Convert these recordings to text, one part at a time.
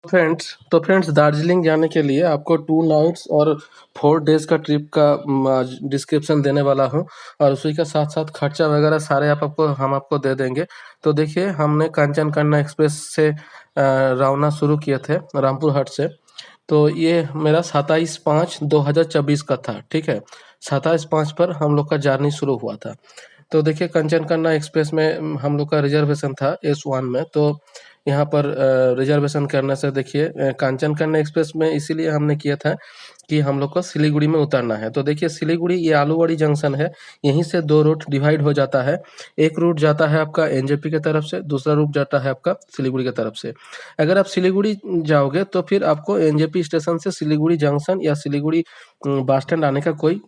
Friends Darjeeling जाने के लिए आपको 2 नाइट्स और 4 डेज़ का ट्रिप का डिस्क्रिप्शन देने वाला हूँ और उसी के साथ-साथ खर्चा वगैरह सारे हम आपको दे देंगे। तो देखिए हमने कांचन कन्या एक्सप्रेस से रवाना शुरू किए थे रामपुर हाट से। तो ये मेरा 27/5/2024 का था, ठीक है? 27/5 पर हम लोग का जर्नी शुरू हुआ था। तो देखिए कंचन कन्या एक्सप्रेस में हम लोग का रिजर्वेशन था S1 में। तो यहाँ पर रिजर्वेशन करने से देखिए कांचन कन्या एक्सप्रेस में इसीलिए हमने किया था कि हम लोग को सिलीगुड़ी में उतरना है। तो देखिए सिलीगुड़ी ये आलूवाड़ी जंक्शन है, यहीं से 2 रूट डिवाइड हो जाता है। एक रूट जाता है आपका एनजेपी की तरफ से, दूसरा रूट जाता है आपका सिलीगुड़ी की तरफ से। अगर आप सिलीगुड़ी जाओगे तो फिर आपको एनजेपी स्टेशन से सिलीगुड़ी जंक्शन या सिलीगुड़ी बस स्टैंड आने का कोई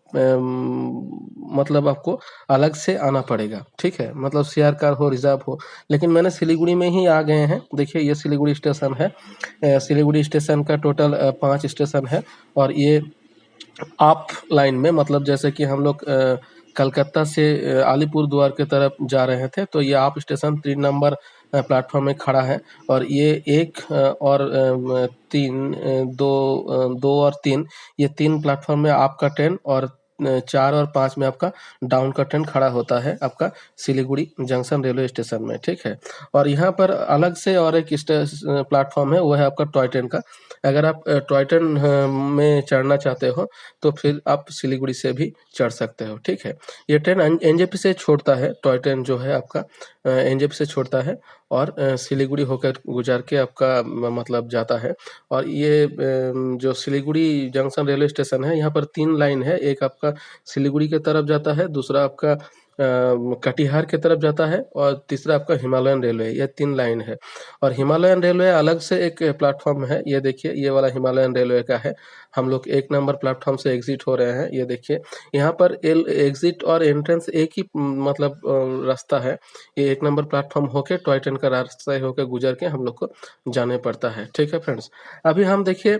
मतलब आपको अलग से आना पड़ेगा, ठीक है? मतलब शेयर कार हो, रिज़र्व हो। लेकिन मैंने सिलीगुड़ी में ही आ गए हैं। देखिए ये सिलीगुड़ी स्टेशन है। सिलीगुड़ी स्टेशन का टोटल 5 स्टेशन है और ये आप लाइन में मतलब जैसे कि हम लोग कलकत्ता से अलीपुरद्वार की तरफ जा रहे थे, तो ये आप स्टेशन 3 नंबर प्लेटफ़ॉर्म में खड़ा है और ये 1 और 3 2 और 3 ये 3 प्लेटफ़ॉर्म में आपका ट्रेन और 4 और 5 में आपका डाउन का ट्रेन खड़ा होता है आपका सिलीगुड़ी जंक्शन रेलवे स्टेशन में, ठीक है? और यहाँ पर अलग से और एक प्लेटफ़ॉर्म है, वो है आपका टॉय ट्रेन का। अगर आप टॉय ट्रेन में चढ़ना चाहते हो तो फिर आप सिलीगुड़ी से भी चढ़ सकते हो, ठीक है? ये ट्रेन एनजेपी से छोड़ता है, टॉय ट्रेन जो है आपका एनजेपी से छोड़ता है और सिलीगुड़ी होकर गुजर के आपका मतलब जाता है। और ये जो सिलीगुड़ी जंक्शन रेलवे स्टेशन है, यहाँ पर 3 लाइन है। एक आपका सिलीगुड़ी की तरफ जाता है, दूसरा आपका कटिहार की तरफ जाता है और तीसरा आपका हिमालयन रेलवे, ये 3 लाइन है। और हिमालयन रेलवे अलग से एक प्लेटफ़ॉर्म है, ये देखिए ये वाला हिमालयन रेलवे का है। हम लोग 1 नंबर प्लेटफ़ॉर्म से एग्ज़िट हो रहे हैं, ये देखिए। यहाँ पर एग्ज़िट और एंट्रेंस एक ही मतलब रास्ता है। ये 1 नंबर प्लेटफ़ॉर्म होके टॉय ट्रेन का रास्ता होके गुजर के हम लोग को जाने पड़ता है, ठीक है फ्रेंड्स? अभी हम देखिए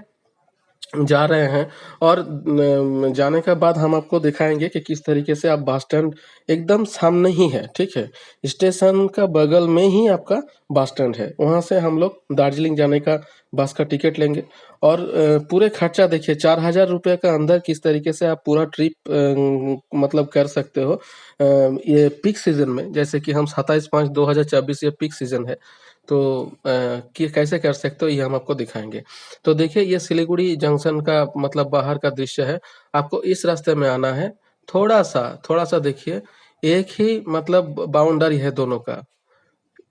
जा रहे हैं और जाने के बाद हम आपको दिखाएँगे कि किस तरीके से आप बस स्टैंड एकदम सामने ही है, ठीक है? स्टेशन का बगल में ही आपका बस स्टैंड है। वहाँ से हम लोग दार्जिलिंग जाने का बस का टिकट लेंगे और पूरे खर्चा देखिए 4000 रुपए के अंदर किस तरीके से आप पूरा ट्रिप मतलब कर सकते हो। ये पीक सीज़न में जैसे कि हम 27/5/2024 ये पीक सीज़न है। तो कि कैसे कर सकते हो ये हम आपको दिखाएँगे। तो देखिए ये सिलीगुड़ी जंक्शन का मतलब बाहर का दृश्य है। आपको इस रास्ते में आना है। थोड़ा-सा देखिए, एक ही मतलब बाउंड्री है दोनों का।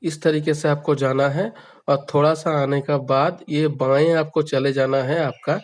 इस तरीके से आपको जाना है और थोड़ा-सा आने का बाद ये बाएँ आपको चले जाना है आपका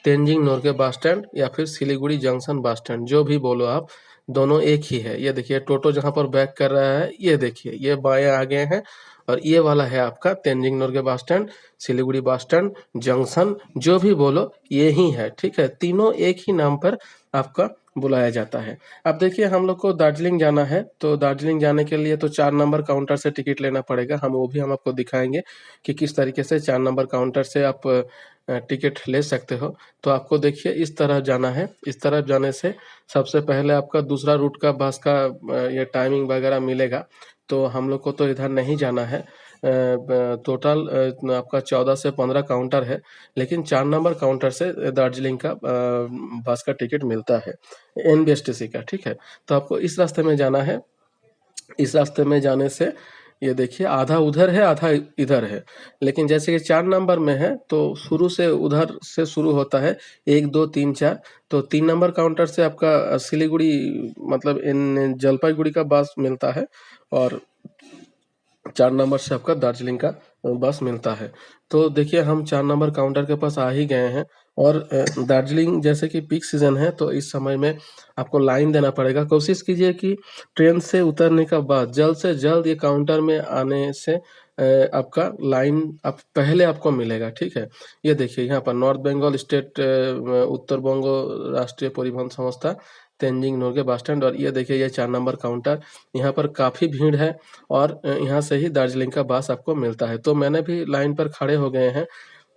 तेंजिंग नोर्गे बस स्टैंड या फिर सिलीगुड़ी जंक्शन बस स्टैंड, जो भी बोलो आप, दोनों एक ही है। ये देखिए टोटो जहाँ पर बैक कर रहा है, ये देखिए, ये बाएँ आ गए हैं और ये वाला है आपका Tenzing Norgay bus stand, Siliguri bus stand, junction, जो भी बोलो, ये ही है, ठीक है? तीनों एक ही नाम पर आपका बुलाया जाता है। अब देखिए हम लोग को दार्जिलिंग जाना है, तो दार्जिलिंग जाने के लिए तो 4 नंबर काउंटर से टिकट लेना पड़ेगा। हम आपको दिखाएँगे कि किस तरीके से 4 नंबर काउंटर से आप टिकट ले सकते हो। तो आपको देखिए इस तरह जाना है। इस तरफ जाने से सबसे पहले आपका दूसरा रूट का बस का ये टाइमिंग वगैरह मिलेगा। तो हम लोग को तो इधर नहीं जाना है। टोटल आपका 14 से 15 काउंटर है, लेकिन 4 नंबर काउंटर से दार्जिलिंग का बस का टिकट मिलता है, एनबीएसटीसी का, ठीक है? तो आपको इस रास्ते में जाना है। इस रास्ते में जाने से ये देखिए आधा उधर है, आधा इधर है। लेकिन जैसे कि 4 नंबर में है, तो शुरू से उधर से शुरू होता है 1, 2, 3, 4। तो 3 नंबर काउंटर से आपका सिलीगुड़ी मतलब इन जलपाईगुड़ी का बस मिलता है और 4 नंबर से आपका दार्जिलिंग का बस मिलता है। तो देखिए हम 4 नंबर काउंटर के पास आ ही गए हैं और दार्जिलिंग जैसे कि पीक सीज़न है, तो इस समय में आपको लाइन देना पड़ेगा। कोशिश कीजिए कि ट्रेन से उतरने के बाद जल्द से जल्द ये काउंटर में आने से आपका लाइन आप पहले आपको मिलेगा, ठीक है? ये देखिए यहाँ पर नॉर्थ बंगाल स्टेट उत्तर बंग राष्ट्रीय परिवहन संस्था, तेंजिंग नोर्गे बस स्टैंड और ये देखिए ये 4 नंबर काउंटर। यहाँ पर काफ़ी भीड़ है और यहाँ से ही दार्जिलिंग का बस आपको मिलता है। तो मैंने भी लाइन पर खड़े हो गए हैं।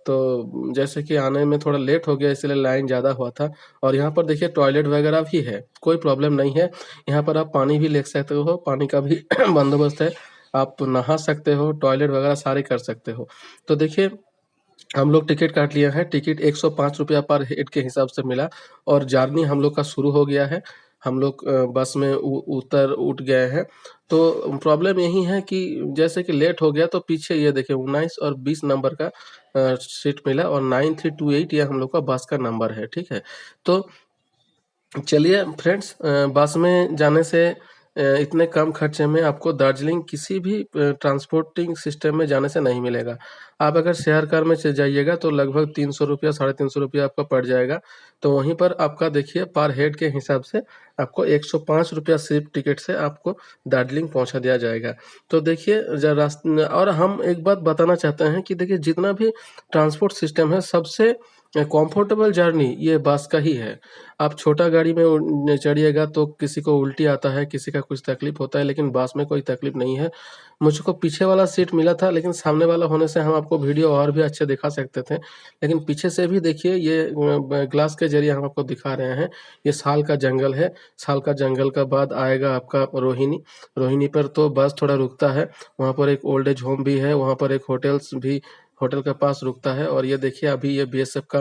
तो जैसे कि आने में थोड़ा लेट हो गया इसलिए लाइन ज़्यादा हुआ था और यहाँ पर देखिए टॉयलेट वगैरह भी है, कोई प्रॉब्लम नहीं है। यहाँ पर आप पानी भी ले सकते हो, पानी का भी बंदोबस्त है। आप नहा सकते हो, टॉयलेट वगैरह सारे कर सकते हो। तो देखिए हम लोग टिकट काट लिए हैं, टिकट ₹105 पर हेड के हिसाब से मिला और जर्नी हम लोग का शुरू हो गया है। हम लोग बस में उठ गए हैं। तो प्रॉब्लम यही है कि जैसे कि लेट हो गया तो पीछे ये देखिए 19 और 20 नंबर का सीट मिला और 9328 ये हम लोग का बस का नंबर है, ठीक है। तो चलिए फ्रेंड्स, बस में जाने से इतने कम खर्चे में आपको दार्जिलिंग किसी भी ट्रांसपोर्टिंग सिस्टम में जाने से नहीं मिलेगा। आप अगर शेयर कार में जाइएगा तो लगभग ₹300 ₹350 आपका पड़ जाएगा। तो वहीं पर आपका देखिए पर हेड के हिसाब से आपको ₹105 सिर्फ टिकट से आपको दार्जिलिंग पहुंचा दिया जाएगा। तो देखिए और हम एक बात बताना चाहते हैं कि देखिए जितना भी ट्रांसपोर्ट सिस्टम है सबसे कंफर्टेबल जर्नी ये बस का ही है। आप छोटा गाड़ी में चढ़िएगा तो किसी को उल्टी आता है, किसी का कुछ तकलीफ होता है, लेकिन बस में कोई तकलीफ नहीं है। मुझको पीछे वाला सीट मिला था, लेकिन सामने वाला होने से हम आपको वीडियो और भी अच्छे दिखा सकते थे। लेकिन पीछे से भी देखिए ये ग्लास के जरिए हम आपको दिखा रहे हैं। ये साल का जंगल है। साल का जंगल का बाद आएगा आपका रोहिणी। रोहिणी पर तो बस थोड़ा रुकता है। वहाँ पर एक ओल्ड एज होम भी है, वहाँ पर एक होटल के पास रुकता है। और ये देखिए अभी ये बीएसएफ का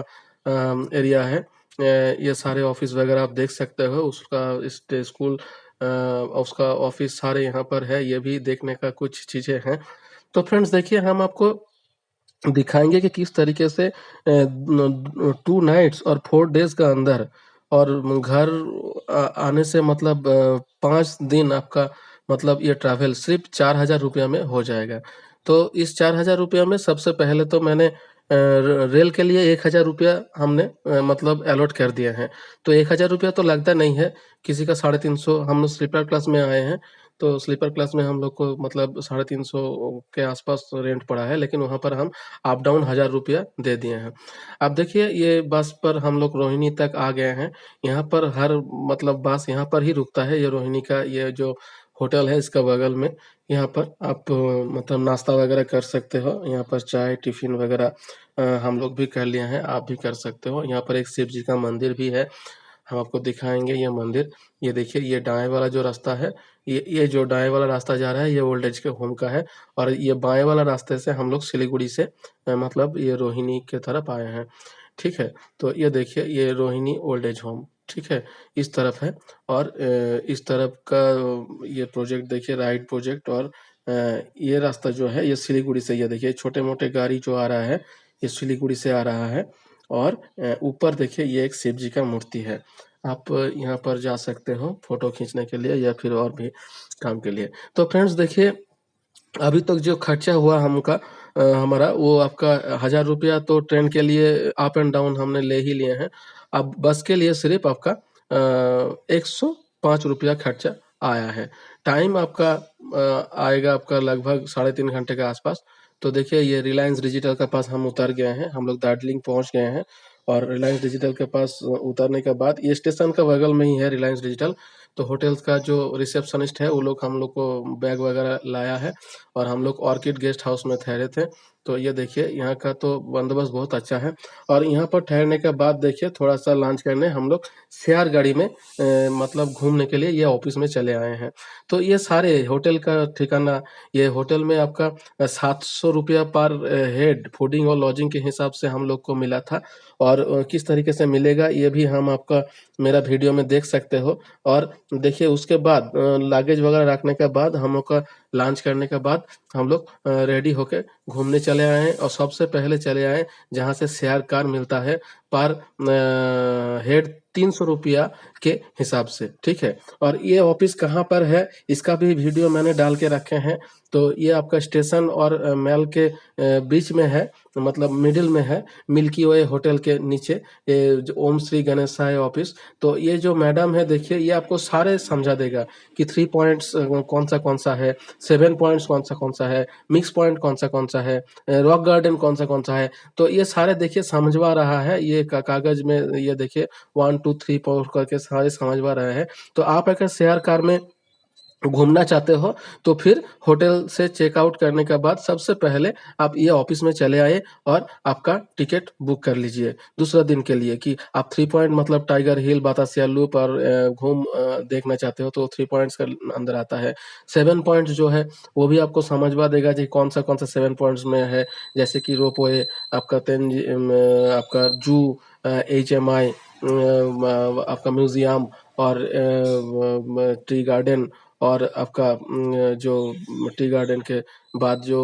एरिया है। ये सारे ऑफिस वगैरह आप देख सकते हो। उसका स्कूल उसका ऑफिस सारे यहाँ पर है। ये भी देखने का कुछ चीज़ें हैं। तो फ्रेंड्स देखिए हम आपको दिखाएंगे कि किस तरीके से 2 नाइट्स और 4 डेज का अंदर और घर आने से मतलब 5 दिन आपका मतलब ये ट्रैवल सिर्फ 4,000 रुपया में हो जाएगा। तो इस 4,000 रुपया में सबसे पहले तो मैंने रेल के लिए 1,000 रुपया हमने मतलब अलॉट कर दिया है। तो 1,000 रुपया तो लगता नहीं है, किसी का 350। हम लोग स्लीपर क्लास में आए हैं, तो स्लीपर क्लास में हम लोग को मतलब 350 के आसपास रेंट पड़ा है, लेकिन वहाँ पर हम अप डाउन 1,000 रुपया दे दिए हैं। अब देखिए ये बस पर हम लोग रोहिणी तक आ गए हैं। यहाँ पर हर मतलब बस यहाँ पर ही रुकता है। ये रोहिणी का ये जो होटल है इसका बगल में, यहाँ पर आप मतलब नाश्ता वगैरह कर सकते हो। यहाँ पर चाय टिफिन वगैरह हम लोग भी कर लिए हैं, आप भी कर सकते हो। यहाँ पर एक शिव जी का मंदिर भी है, हम आपको दिखाएंगे ये मंदिर। ये देखिए ये दाएं वाला जो रास्ता है, ये जो दाएं वाला रास्ता जा रहा है ये ओल्ड एज के होम का है। और ये बाएं वाला रास्ते से हम लोग सिलीगुड़ी से मतलब ये रोहिणी के तरफ आए हैं, ठीक है। तो ये देखिए ये रोहिणी ओल्ड एज होम, ठीक है, इस तरफ है। और इस तरफ का ये प्रोजेक्ट देखिए राइट प्रोजेक्ट। और ये रास्ता जो है ये सिलीगुड़ी से, ये देखिए छोटे मोटे गाड़ी जो आ रहा है ये सिलीगुड़ी से आ रहा है। और ऊपर देखिए ये एक शिव जी का मूर्ति है। आप यहाँ पर जा सकते हो फोटो खींचने के लिए या फिर और भी काम के लिए। तो फ्रेंड्स देखिए अभी तक जो खर्चा हुआ हमारा वो आपका 1,000 रुपया तो ट्रेन के लिए अप एंड डाउन हमने ले ही लिए हैं। अब बस के लिए सिर्फ आपका 105 रुपया खर्चा आया है। टाइम आपका आएगा आपका लगभग 3.5 घंटे के आसपास। तो देखिए ये रिलायंस डिजिटल के पास हम उतर गए हैं, हम लोग दार्जिलिंग पहुंच गए हैं। और रिलायंस डिजिटल के पास उतरने के बाद ये स्टेशन का बगल में ही है रिलायंस डिजिटल। तो होटल्स का जो रिसेप्शनिस्ट है वो लोग हम लोग को बैग वगैरह लाया है और हम लोग ऑर्किड गेस्ट हाउस में ठहरे थे। तो ये देखिए यहाँ का तो बंदोबस्त बहुत अच्छा है। और यहाँ पर ठहरने के बाद देखिए थोड़ा सा लंच करने हम लोग शेयर गाड़ी में मतलब घूमने के लिए ये ऑफिस में चले आए हैं। तो ये सारे होटल का ठिकाना, ये होटल में आपका 700 रुपया पर हेड फूडिंग और लॉजिंग के हिसाब से हम लोग को मिला था। और किस तरीके से मिलेगा ये भी हम आपका मेरा वीडियो में देख सकते हो। और देखिए उसके बाद लगेज वगैरह रखने के बाद हम लोग का लंच करने के बाद हम लोग रेडी होके घूमने चले आए हैं। और सबसे पहले चले आए जहाँ से शेयर कार मिलता है पर हेड 300 रुपया के हिसाब से, ठीक है। और ये ऑफिस कहाँ पर है इसका भी वीडियो मैंने डाल के रखे हैं। तो ये आपका स्टेशन और महल के बीच में है, मतलब मिडिल में है, मिल्की वे होटल के नीचे, ये जो ओम श्री गणेशाय ऑफिस। तो ये जो मैडम है देखिए ये आपको सारे समझा देगा कि 3 पॉइंट्स कौन सा है, 7 पॉइंट्स कौन सा है, मिक्स पॉइंट कौन सा है, रॉक गार्डन कौन सा है। तो ये सारे देखिए समझवा रहा है, ये कागज में ये देखिए 1 2 3 4 करके सारे समझवा रहे हैं। तो आप अगर शेयर कार में घूमना चाहते हो तो फिर होटल से चेकआउट करने के बाद सबसे पहले आप ये ऑफिस में चले आए और आपका टिकट बुक कर लीजिए दूसरा दिन के लिए कि आप 3 पॉइंट मतलब टाइगर हिल, बतासिया लूप और देखना चाहते हो तो 3 पॉइंट्स का अंदर आता है। 7 पॉइंट्स जो है वो भी आपको समझवा देगा कि कौन सा 7 पॉइंट्स में है, जैसे कि रोपवे, आपका आपका जू, HMI, आपका म्यूजियम और टी गार्डन और आपका जो टी गार्डन के बाद जो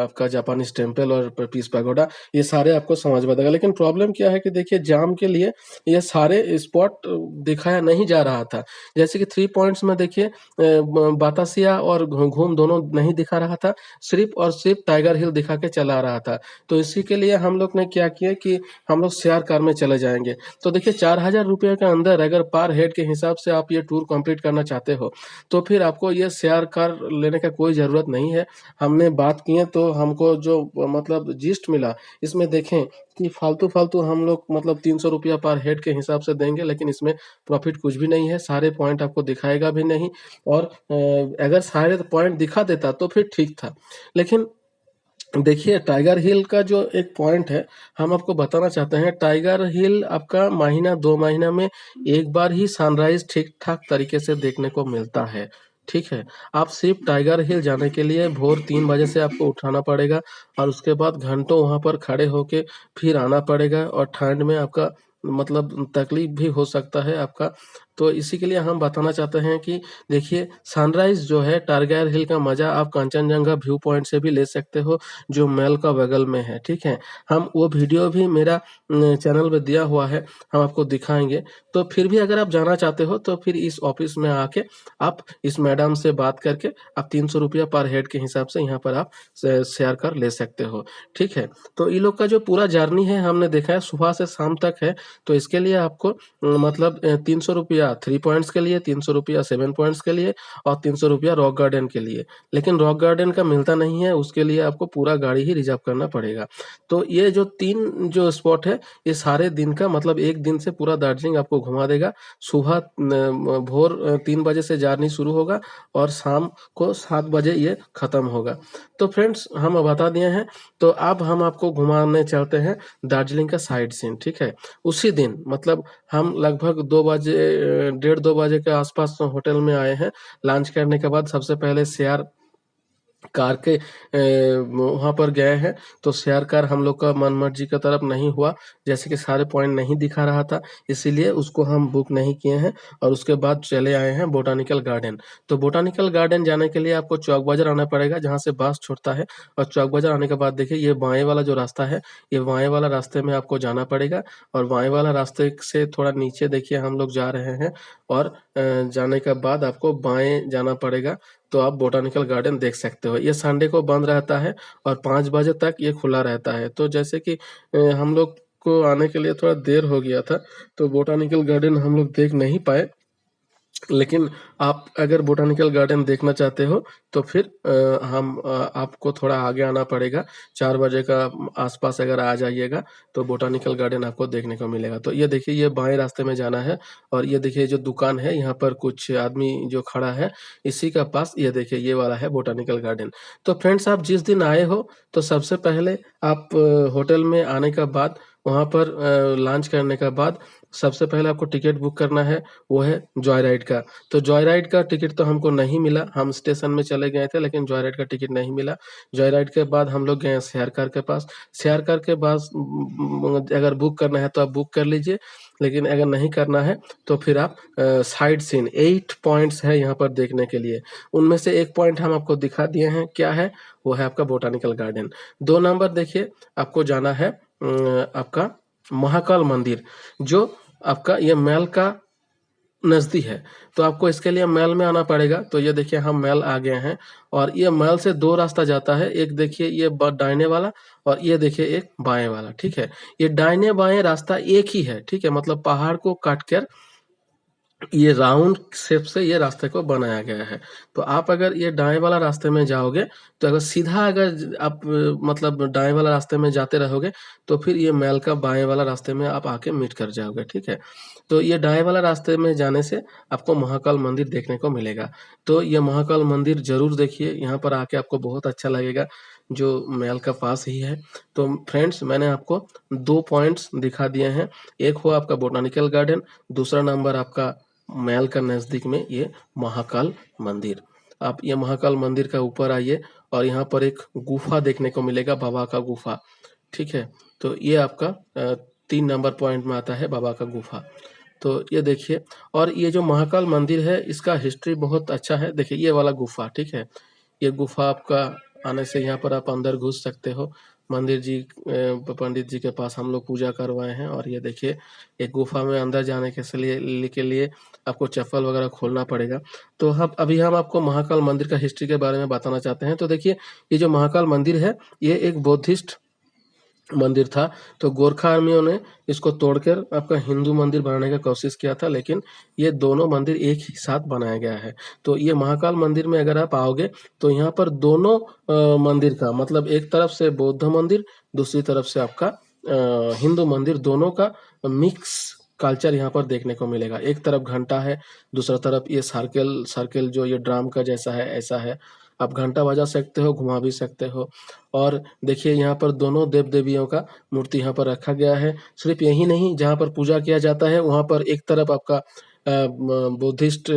आपका जापानीज टेम्पल और पीस पैगोडा, ये सारे आपको समझ में आएगा। लेकिन प्रॉब्लम क्या है कि देखिए जाम के लिए ये सारे स्पॉट दिखाया नहीं जा रहा था। जैसे कि 3 पॉइंट्स में देखिए बातासिया और घूम दोनों नहीं दिखा रहा था, सिर्फ और सिर्फ टाइगर हिल दिखा के चला रहा था। तो इसी के लिए हम लोग ने क्या किया कि हम लोग शेयर कार में चले जाएंगे। तो देखिए 4000 रुपये के अंदर अगर पर हेड के हिसाब से आप ये टूर कंप्लीट करना चाहते हो तो फिर आपको ये शेयर कार लेने का कोई ज़रूरत नहीं है। हमने बात किए तो हमको जो मतलब जिस्ट मिला, इसमें देखें कि फालतू हम लोग मतलब 300 रुपया पर हेड के हिसाब से देंगे, लेकिन इसमें प्रॉफिट कुछ भी नहीं है, सारे पॉइंट आपको दिखाएगा भी नहीं। और अगर सारे पॉइंट दिखा देता तो फिर ठीक था। लेकिन देखिए टाइगर हिल का जो एक पॉइंट है, हम आपको बताना चाहते हैं, टाइगर हिल आपका महीना 2 महीना में एक बार ही सनराइज ठीक-ठाक तरीके से देखने को मिलता है, ठीक है? आप सिर्फ टाइगर हिल जाने के लिए भोर 3 बजे से आपको उठाना पड़ेगा और उसके बाद घंटों वहाँ पर खड़े होके फिर आना पड़ेगा और ठंड में आपका मतलब तकलीफ भी हो सकता है आपका। तो इसी के लिए हम बताना चाहते हैं कि देखिए सनराइज़ जो है टाइगर हिल का मज़ा आप कंचनजंगा व्यू पॉइंट से भी ले सकते हो, जो महल का बगल में है, ठीक है? हम वो वीडियो भी मेरा चैनल में दिया हुआ है, हम आपको दिखाएँगे। तो फिर भी अगर आप जाना चाहते हो तो फिर इस ऑफ़िस में आके आप इस मैडम से बात करके आप 300 रुपया पर हेड के हिसाब से यहाँ पर आप शेयर कर ले सकते हो, ठीक है? तो ये लोग का जो पूरा जर्नी है हमने देखा है सुबह से शाम तक है, तो इसके लिए आपको मतलब 300 रुपया 3 पॉइंट्स के लिए, 300 रुपया 7 पॉइंट्स के लिए और 300 रुपया रॉक गार्डन के लिए। लेकिन रॉक गार्डन का मिलता नहीं है, उसके लिए आपको पूरा गाड़ी ही रिज़र्व करना पड़ेगा। तो ये जो 3 जो स्पॉट है, ये सारे दिन का मतलब 1 दिन से पूरा दार्जिलिंग आपको घुमा देगा। सुबह भोर 3 बजे से जर्नी शुरू होगा और शाम को 7 बजे ये खत्म होगा। तो फ्रेंड्स हम बता दिए हैं, तो अब हम आपको घुमाने चलते हैं दार्जिलिंग का साइट सीन, ठीक है? उसी दिन मतलब हम लगभग 2 बजे डेढ़ 2 बजे के आस-पास होटल में आए हैं। लंच करने के बाद सबसे पहले शेयर कार के वहाँ पर गए हैं, तो शेयर कार हम लोग का मन-मर्जी की तरफ नहीं हुआ, जैसे कि सारे पॉइंट नहीं दिखा रहा था, इसीलिए उसको हम बुक नहीं किए हैं और उसके बाद चले आए हैं बॉटेनिकल गार्डन। तो बॉटेनिकल गार्डन जाने के लिए आपको चौक बाज़ार आना पड़ेगा, जहाँ से बस छूटता है और चौक बाज़ार आने के बाद देखिए ये बाएँ वाला जो रास्ता है, ये बाएँ वाला रास्ते में आपको जाना पड़ेगा और बाएँ वाला रास्ते से थोड़ा नीचे देखिए हम लोग जा रहे हैं और जाने के बाद आपको बाएँ जाना पड़ेगा, तो आप बॉटेनिकल गार्डन देख सकते हो। ये संडे को बंद रहता है और 5 बजे तक ये खुला रहता है। तो जैसे कि हम लोग को आने के लिए थोड़ा देर हो गया था, तो बॉटेनिकल गार्डन हम लोग देख नहीं पाए। लेकिन आप अगर बॉटेनिकल गार्डन देखना चाहते हो तो फिर आपको थोड़ा आगे आना पड़ेगा। 4 बजे का आस-पास अगर आ जाइएगा तो बॉटेनिकल गार्डन आपको देखने को मिलेगा। तो ये देखिए ये बाएँ रास्ते में जाना है और ये देखिए जो दुकान है यहाँ पर कुछ आदमी जो खड़ा है, इसी का पास ये देखिए ये वाला है बॉटेनिकल गार्डन। तो फ्रेंड्स आप जिस दिन आए हो तो सबसे पहले आप होटल में आने के बाद वहाँ पर लंच करने के बाद सबसे पहले आपको टिकट बुक करना है, वो है जॉय राइड का। तो जॉय राइड का टिकट तो हमको नहीं मिला, हम स्टेशन में चले गए थे लेकिन जॉय राइड का टिकट नहीं मिला। जॉय राइड के बाद हम लोग गए शेयर कार के पास। शेयर कार के पास अगर बुक करना है तो आप बुक कर लीजिए, लेकिन अगर नहीं करना है तो फिर आप साइट सीन 8 पॉइंट्स है यहाँ पर देखने के लिए। उनमें से 1 पॉइंट हम आपको दिखा दिए हैं, क्या है? वो है आपका बॉटेनिकल गार्डन। 2 नंबर देखिए आपको जाना है आपका महाकाल मंदिर, जो आपका ये महल का नज़दीक है, तो आपको इसके लिए महल में आना पड़ेगा। तो ये देखिए हम महल आ गए हैं और ये महल से 2 रास्ता जाता है, एक देखिए ये दाहिने वाला और ये देखिए एक बाएँ वाला, ठीक है? ये दाहिने-बाएँ रास्ता एक ही है, ठीक है? मतलब पहाड़ को काट कर ये राउंड शेप से ये रास्ते को बनाया गया है। तो आप अगर ये दाएँ वाला रास्ते में जाओगे, तो अगर सीधा अगर आप मतलब दाएँ वाला रास्ते में जाते रहोगे, तो फिर ये महल का बाएँ वाला रास्ते में आप आके मीट कर जाओगे, ठीक है? तो ये दाएँ वाला रास्ते में जाने से आपको महाकाल मंदिर देखने को मिलेगा। तो ये महाकाल मंदिर ज़रूर देखिए, यहाँ पर आके आपको बहुत अच्छा लगेगा, जो महल का पास ही है। तो फ्रेंड्स, मैंने आपको 2 पॉइंट्स दिखा दिए हैं। एक हुआ आपका बॉटेनिकल गार्डन, दूसरा नंबर आपका महल का नज़दीक में ये महाकाल मंदिर। आप ये महाकाल मंदिर का ऊपर आइए और यहाँ पर एक गुफा देखने को मिलेगा, बाबा का गुफा, ठीक है? तो ये आपका 3 नंबर पॉइंट में आता है बाबा का गुफा। तो ये देखिए, और ये जो महाकाल मंदिर है इसका हिस्ट्री बहुत अच्छा है। देखिए ये वाला गुफा, ठीक है? ये गुफा आपका आने से यहाँ पर आप अंदर घुस सकते हो। मंदिर जी पंडित जी के पास हम लोग पूजा करवाए हैं, और ये देखिए एक गुफा में अंदर जाने के लिए आपको चप्पल वगैरह खोलना पड़ेगा। तो हम अभी हम आपको महाकाल मंदिर का हिस्ट्री के बारे में बताना चाहते हैं। तो देखिए, ये जो महाकाल मंदिर है, ये एक बौद्धिस्ट मंदिर था। तो गोरखा आर्मियों ने इसको तोड़कर आपका हिंदू मंदिर बनाने का कोशिश किया था, लेकिन ये दोनों मंदिर एक ही साथ बनाया गया है। तो ये महाकाल मंदिर में अगर आप आओगे, तो यहाँ पर दोनों मंदिर का मतलब एक तरफ से बौद्ध मंदिर, दूसरी तरफ से आपका हिंदू मंदिर, दोनों का मिक्स कल्चर यहाँ पर देखने को मिलेगा। एक तरफ घंटा है, दूसरा तरफ ये सर्कल सर्कल जो ये ड्राम का जैसा है, ऐसा है। आप घंटा बजा सकते हो, घुमा भी सकते हो। और देखिए यहाँ पर दोनों देव-देवियों का मूर्ति यहाँ पर रखा गया है। सिर्फ यही नहीं, जहाँ पर पूजा किया जाता है वहाँ पर एक तरफ आपका बुद्धिस्ट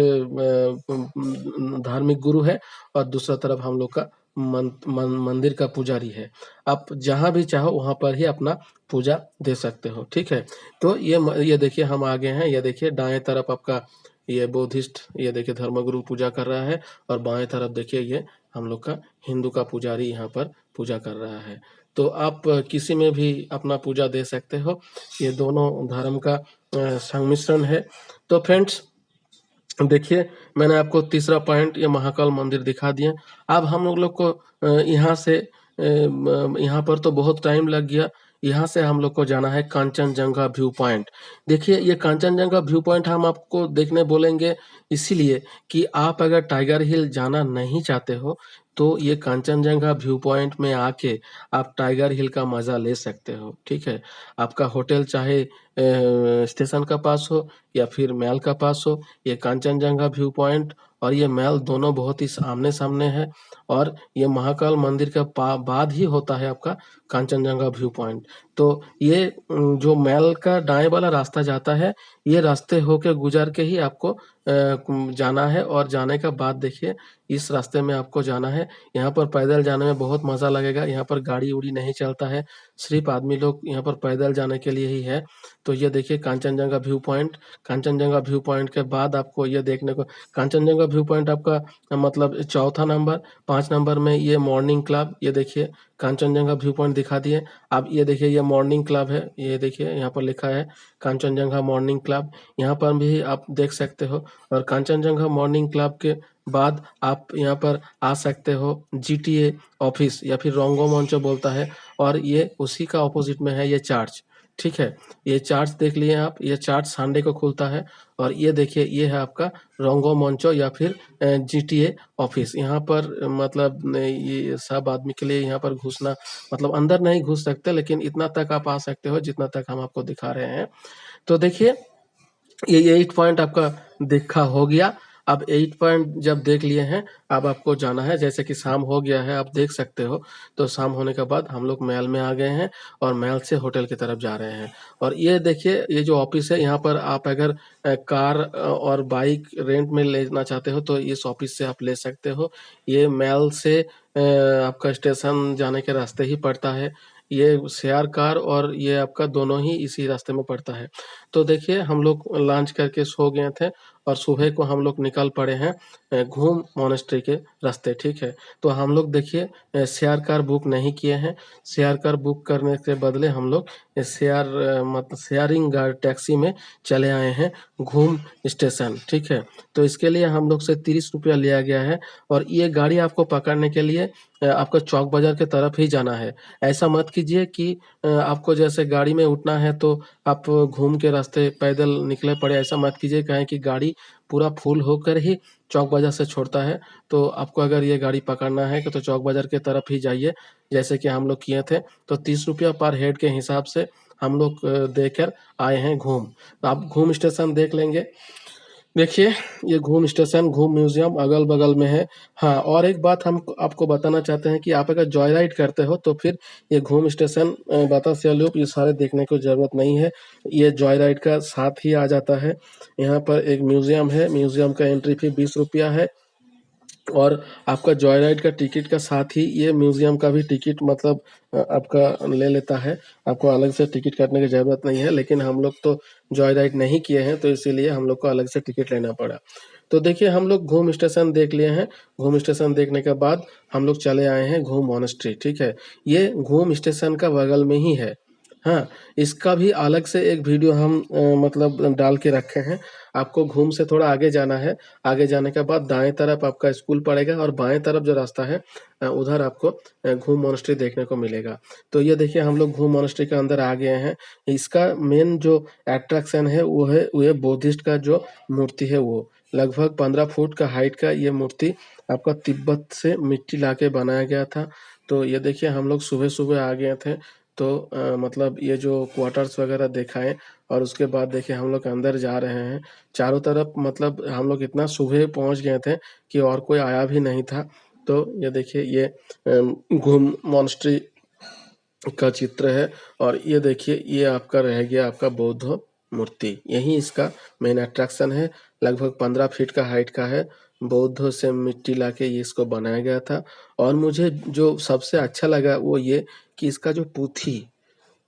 धार्मिक गुरु है, और दूसरा तरफ हम लोग का मंदिर का पुजारी है। आप जहाँ भी चाहो वहाँ पर ही अपना पूजा दे सकते हो, ठीक है? तो ये देखिए हम आ गए हैं। ये देखिए दाएं तरफ आपका ये बुद्धिस्ट, ये देखिए धर्मगुरु पूजा कर रहा है, और बाएं तरफ देखिए ये हम लोग का हिंदू का पुजारी यहाँ पर पूजा कर रहा है। तो आप किसी में भी अपना पूजा दे सकते हो। ये दोनों धर्म का संमिश्रण है। तो फ्रेंड्स, देखिए मैंने आपको तीसरा पॉइंट ये महाकाल मंदिर दिखा दिए। अब हम लोग को यहाँ से यहाँ पर तो बहुत टाइम लग गया। यहाँ से हम लोग को जाना है कांचनजंगा व्यू पॉइंट। देखिए ये कांचनजंगा व्यू पॉइंट हम आपको देखने बोलेंगे इसीलिए कि आप अगर टाइगर हिल जाना नहीं चाहते हो, तो ये कांचनजंगा व्यू पॉइंट में आके आप टाइगर हिल का मज़ा ले सकते हो, ठीक है? आपका होटल चाहे स्टेशन का पास हो या फिर महल का पास हो, ये कांचनजंगा व्यू पॉइंट और ये महल दोनों बहुत ही आमने-सामने है, और ये महाकाल मंदिर का बाद ही होता है आपका कांचनजंगा व्यू पॉइंट। तो ये जो महल का दाएँ वाला रास्ता जाता है, ये रास्ते होके गुजर के ही आपको जाना है, और जाने के बाद देखिए इस रास्ते में आपको जाना है। यहाँ पर पैदल जाने में बहुत मज़ा लगेगा। यहाँ पर गाड़ी-उड़ी नहीं चलता है, सिर्फ़ आदमी लोग यहाँ पर पैदल जाने के लिए ही है। तो ये देखिए Kanchenjunga view point. Kanchenjunga view point के बाद आपको ये देखने को कांचनजंगा व्यू पॉइंट आपका मतलब चौथा नंबर, 5 नंबर में ये मॉर्निंग क्लब। ये देखिए कांचनजंगा व्यू पॉइंट दिखा दिए। अब ये देखिए ये मॉर्निंग क्लब है, ये देखिए यहाँ पर लिखा है कांचनजंगा मॉर्निंग क्लब। यहाँ पर भी आप देख सकते हो, और कांचनजंगा मॉर्निंग क्लब के बाद आप यहाँ पर आ सकते हो जीटीए ऑफिस, या फिर रंगोमंच बोलता है, और ये उसी का ऑपोजिट में है ये चर्च, ठीक है? ये चर्च देख लिए आप, ये चर्च संडे को खुलता है। और ये देखिए ये है आपका रंगोमंचो या फिर जीटीए ऑफिस। यहाँ पर मतलब ये सब आदमी के लिए यहाँ पर घुसना मतलब अंदर नहीं घुस सकते, लेकिन इतना तक आप आ सकते हो जितना तक हम आपको दिखा रहे हैं। तो देखिए ये 8 पॉइंट आपका देखा हो गया। अब 8 पॉइंट जब देख लिए हैं, अब आपको जाना है, जैसे कि शाम हो गया है, आप देख सकते हो। तो शाम होने के बाद हम लोग महल में आ गए हैं, और महल से होटल की तरफ जा रहे हैं। और ये देखिए ये जो ऑफिस है, यहाँ पर आप अगर कार और बाइक रेंट में लेना चाहते हो, तो इस ऑफिस से आप ले सकते हो। ये महल से आपका स्टेशन जाने के रास्ते ही पड़ता है। ये शेयर कार और ये आपका दोनों ही इसी रास्ते में पड़ता है। तो देखिए हम लोग लंच करके सो गए थे, और सुबह को हम लोग निकल पड़े हैं घूम मोनेस्ट्री के रास्ते, ठीक है? तो हम लोग देखिए शेयर कार बुक नहीं किए हैं। शेयर कार बुक करने के बदले हम लोग मतलब शेयरिंग टैक्सी में चले आए हैं घूम स्टेशन, ठीक है? तो इसके लिए हम लोग से 30 रुपया लिया गया है, और ये गाड़ी आपको पकड़ने के लिए आपका चौक बाज़ार की तरफ ही जाना है। ऐसा मत कीजिए कि आपको जैसे गाड़ी में उठना है तो आप घूम के रास्ते पैदल निकले पड़े, ऐसा मत कीजिए। काहे कि गाड़ी पूरा फुल होकर ही चौक बाज़ार से छोड़ता है। तो आपको अगर ये गाड़ी पकड़ना है तो चौक बाज़ार के तरफ ही जाइए, जैसे कि हम लोग किए थे। तो 30 रुपया पर हेड के हिसाब से हम लोग देकर आए हैं घूम। तो आप घूम स्टेशन देख लेंगे। देखिए, ये घूम स्टेशन, घूम म्यूज़ियम अगल-बगल में है। हाँ, और एक बात हम आपको बताना चाहते हैं कि आप अगर जॉय राइड करते हो तो फिर ये घूम स्टेशन, बतासे लूप, ये सारे देखने की ज़रूरत नहीं है। ये जॉय राइड का साथ ही आ जाता है। यहाँ पर एक म्यूज़ियम है, म्यूज़ियम का एंट्री फ़ी 20 रुपया है। और आपका जॉय राइड का टिकट का साथ ही ये म्यूज़ियम का भी टिकट मतलब आपका ले लेता है। आपको अलग से टिकट काटने की ज़रूरत नहीं है, लेकिन हम लोग तो जॉय राइड नहीं किए हैं, तो इसीलिए हम लोग को अलग से टिकट लेना पड़ा। तो देखिए, हम लोग घूम स्टेशन देख लिए हैं। घूम स्टेशन देखने के बाद हम लोग चले आए हैं घूम मॉनेस्ट्री, ठीक है? ये घूम स्टेशन का बगल में ही है। हाँ, इसका भी अलग से एक वीडियो हम मतलब डाल के रखे हैं। आपको घूम से थोड़ा आगे जाना है। आगे जाने के बाद दाएँ तरफ आपका स्कूल पड़ेगा और बाएँ तरफ जो रास्ता है उधर आपको घूम मॉनेस्ट्री देखने को मिलेगा। तो ये देखिए, हम लोग घूम मॉनेस्ट्री के अंदर आ गए हैं। इसका मेन जो अट्रैक्शन है वो है बुद्धिस्ट का जो मूर्ति है वो। लगभग 15 फुट का हाइट का ये मूर्ति आपका तिब्बत से मिट्टी लाके बनाया गया था। तो ये देखिए, हम लोग सुबह-सुबह आ गए थे। तो मतलब ये जो क्वार्टर्स वगैरह दिखाएँ और उसके बाद देखिए हम लोग अंदर जा रहे हैं। चारों तरफ मतलब हम लोग इतना सुबह पहुँच गए थे कि और कोई आया भी नहीं था। तो ये देखिए, ये घूम मॉनेस्ट्री का चित्र है। और ये देखिए, ये आपका रह गया आपका बौद्ध मूर्ति। यही इसका मेन अट्रैक्शन है। लगभग 15 फीट का हाइट का है। बौद्धों से मिट्टी लाके ये इसको बनाया गया था। और मुझे जो सबसे अच्छा लगा वो ये कि इसका जो पुथी,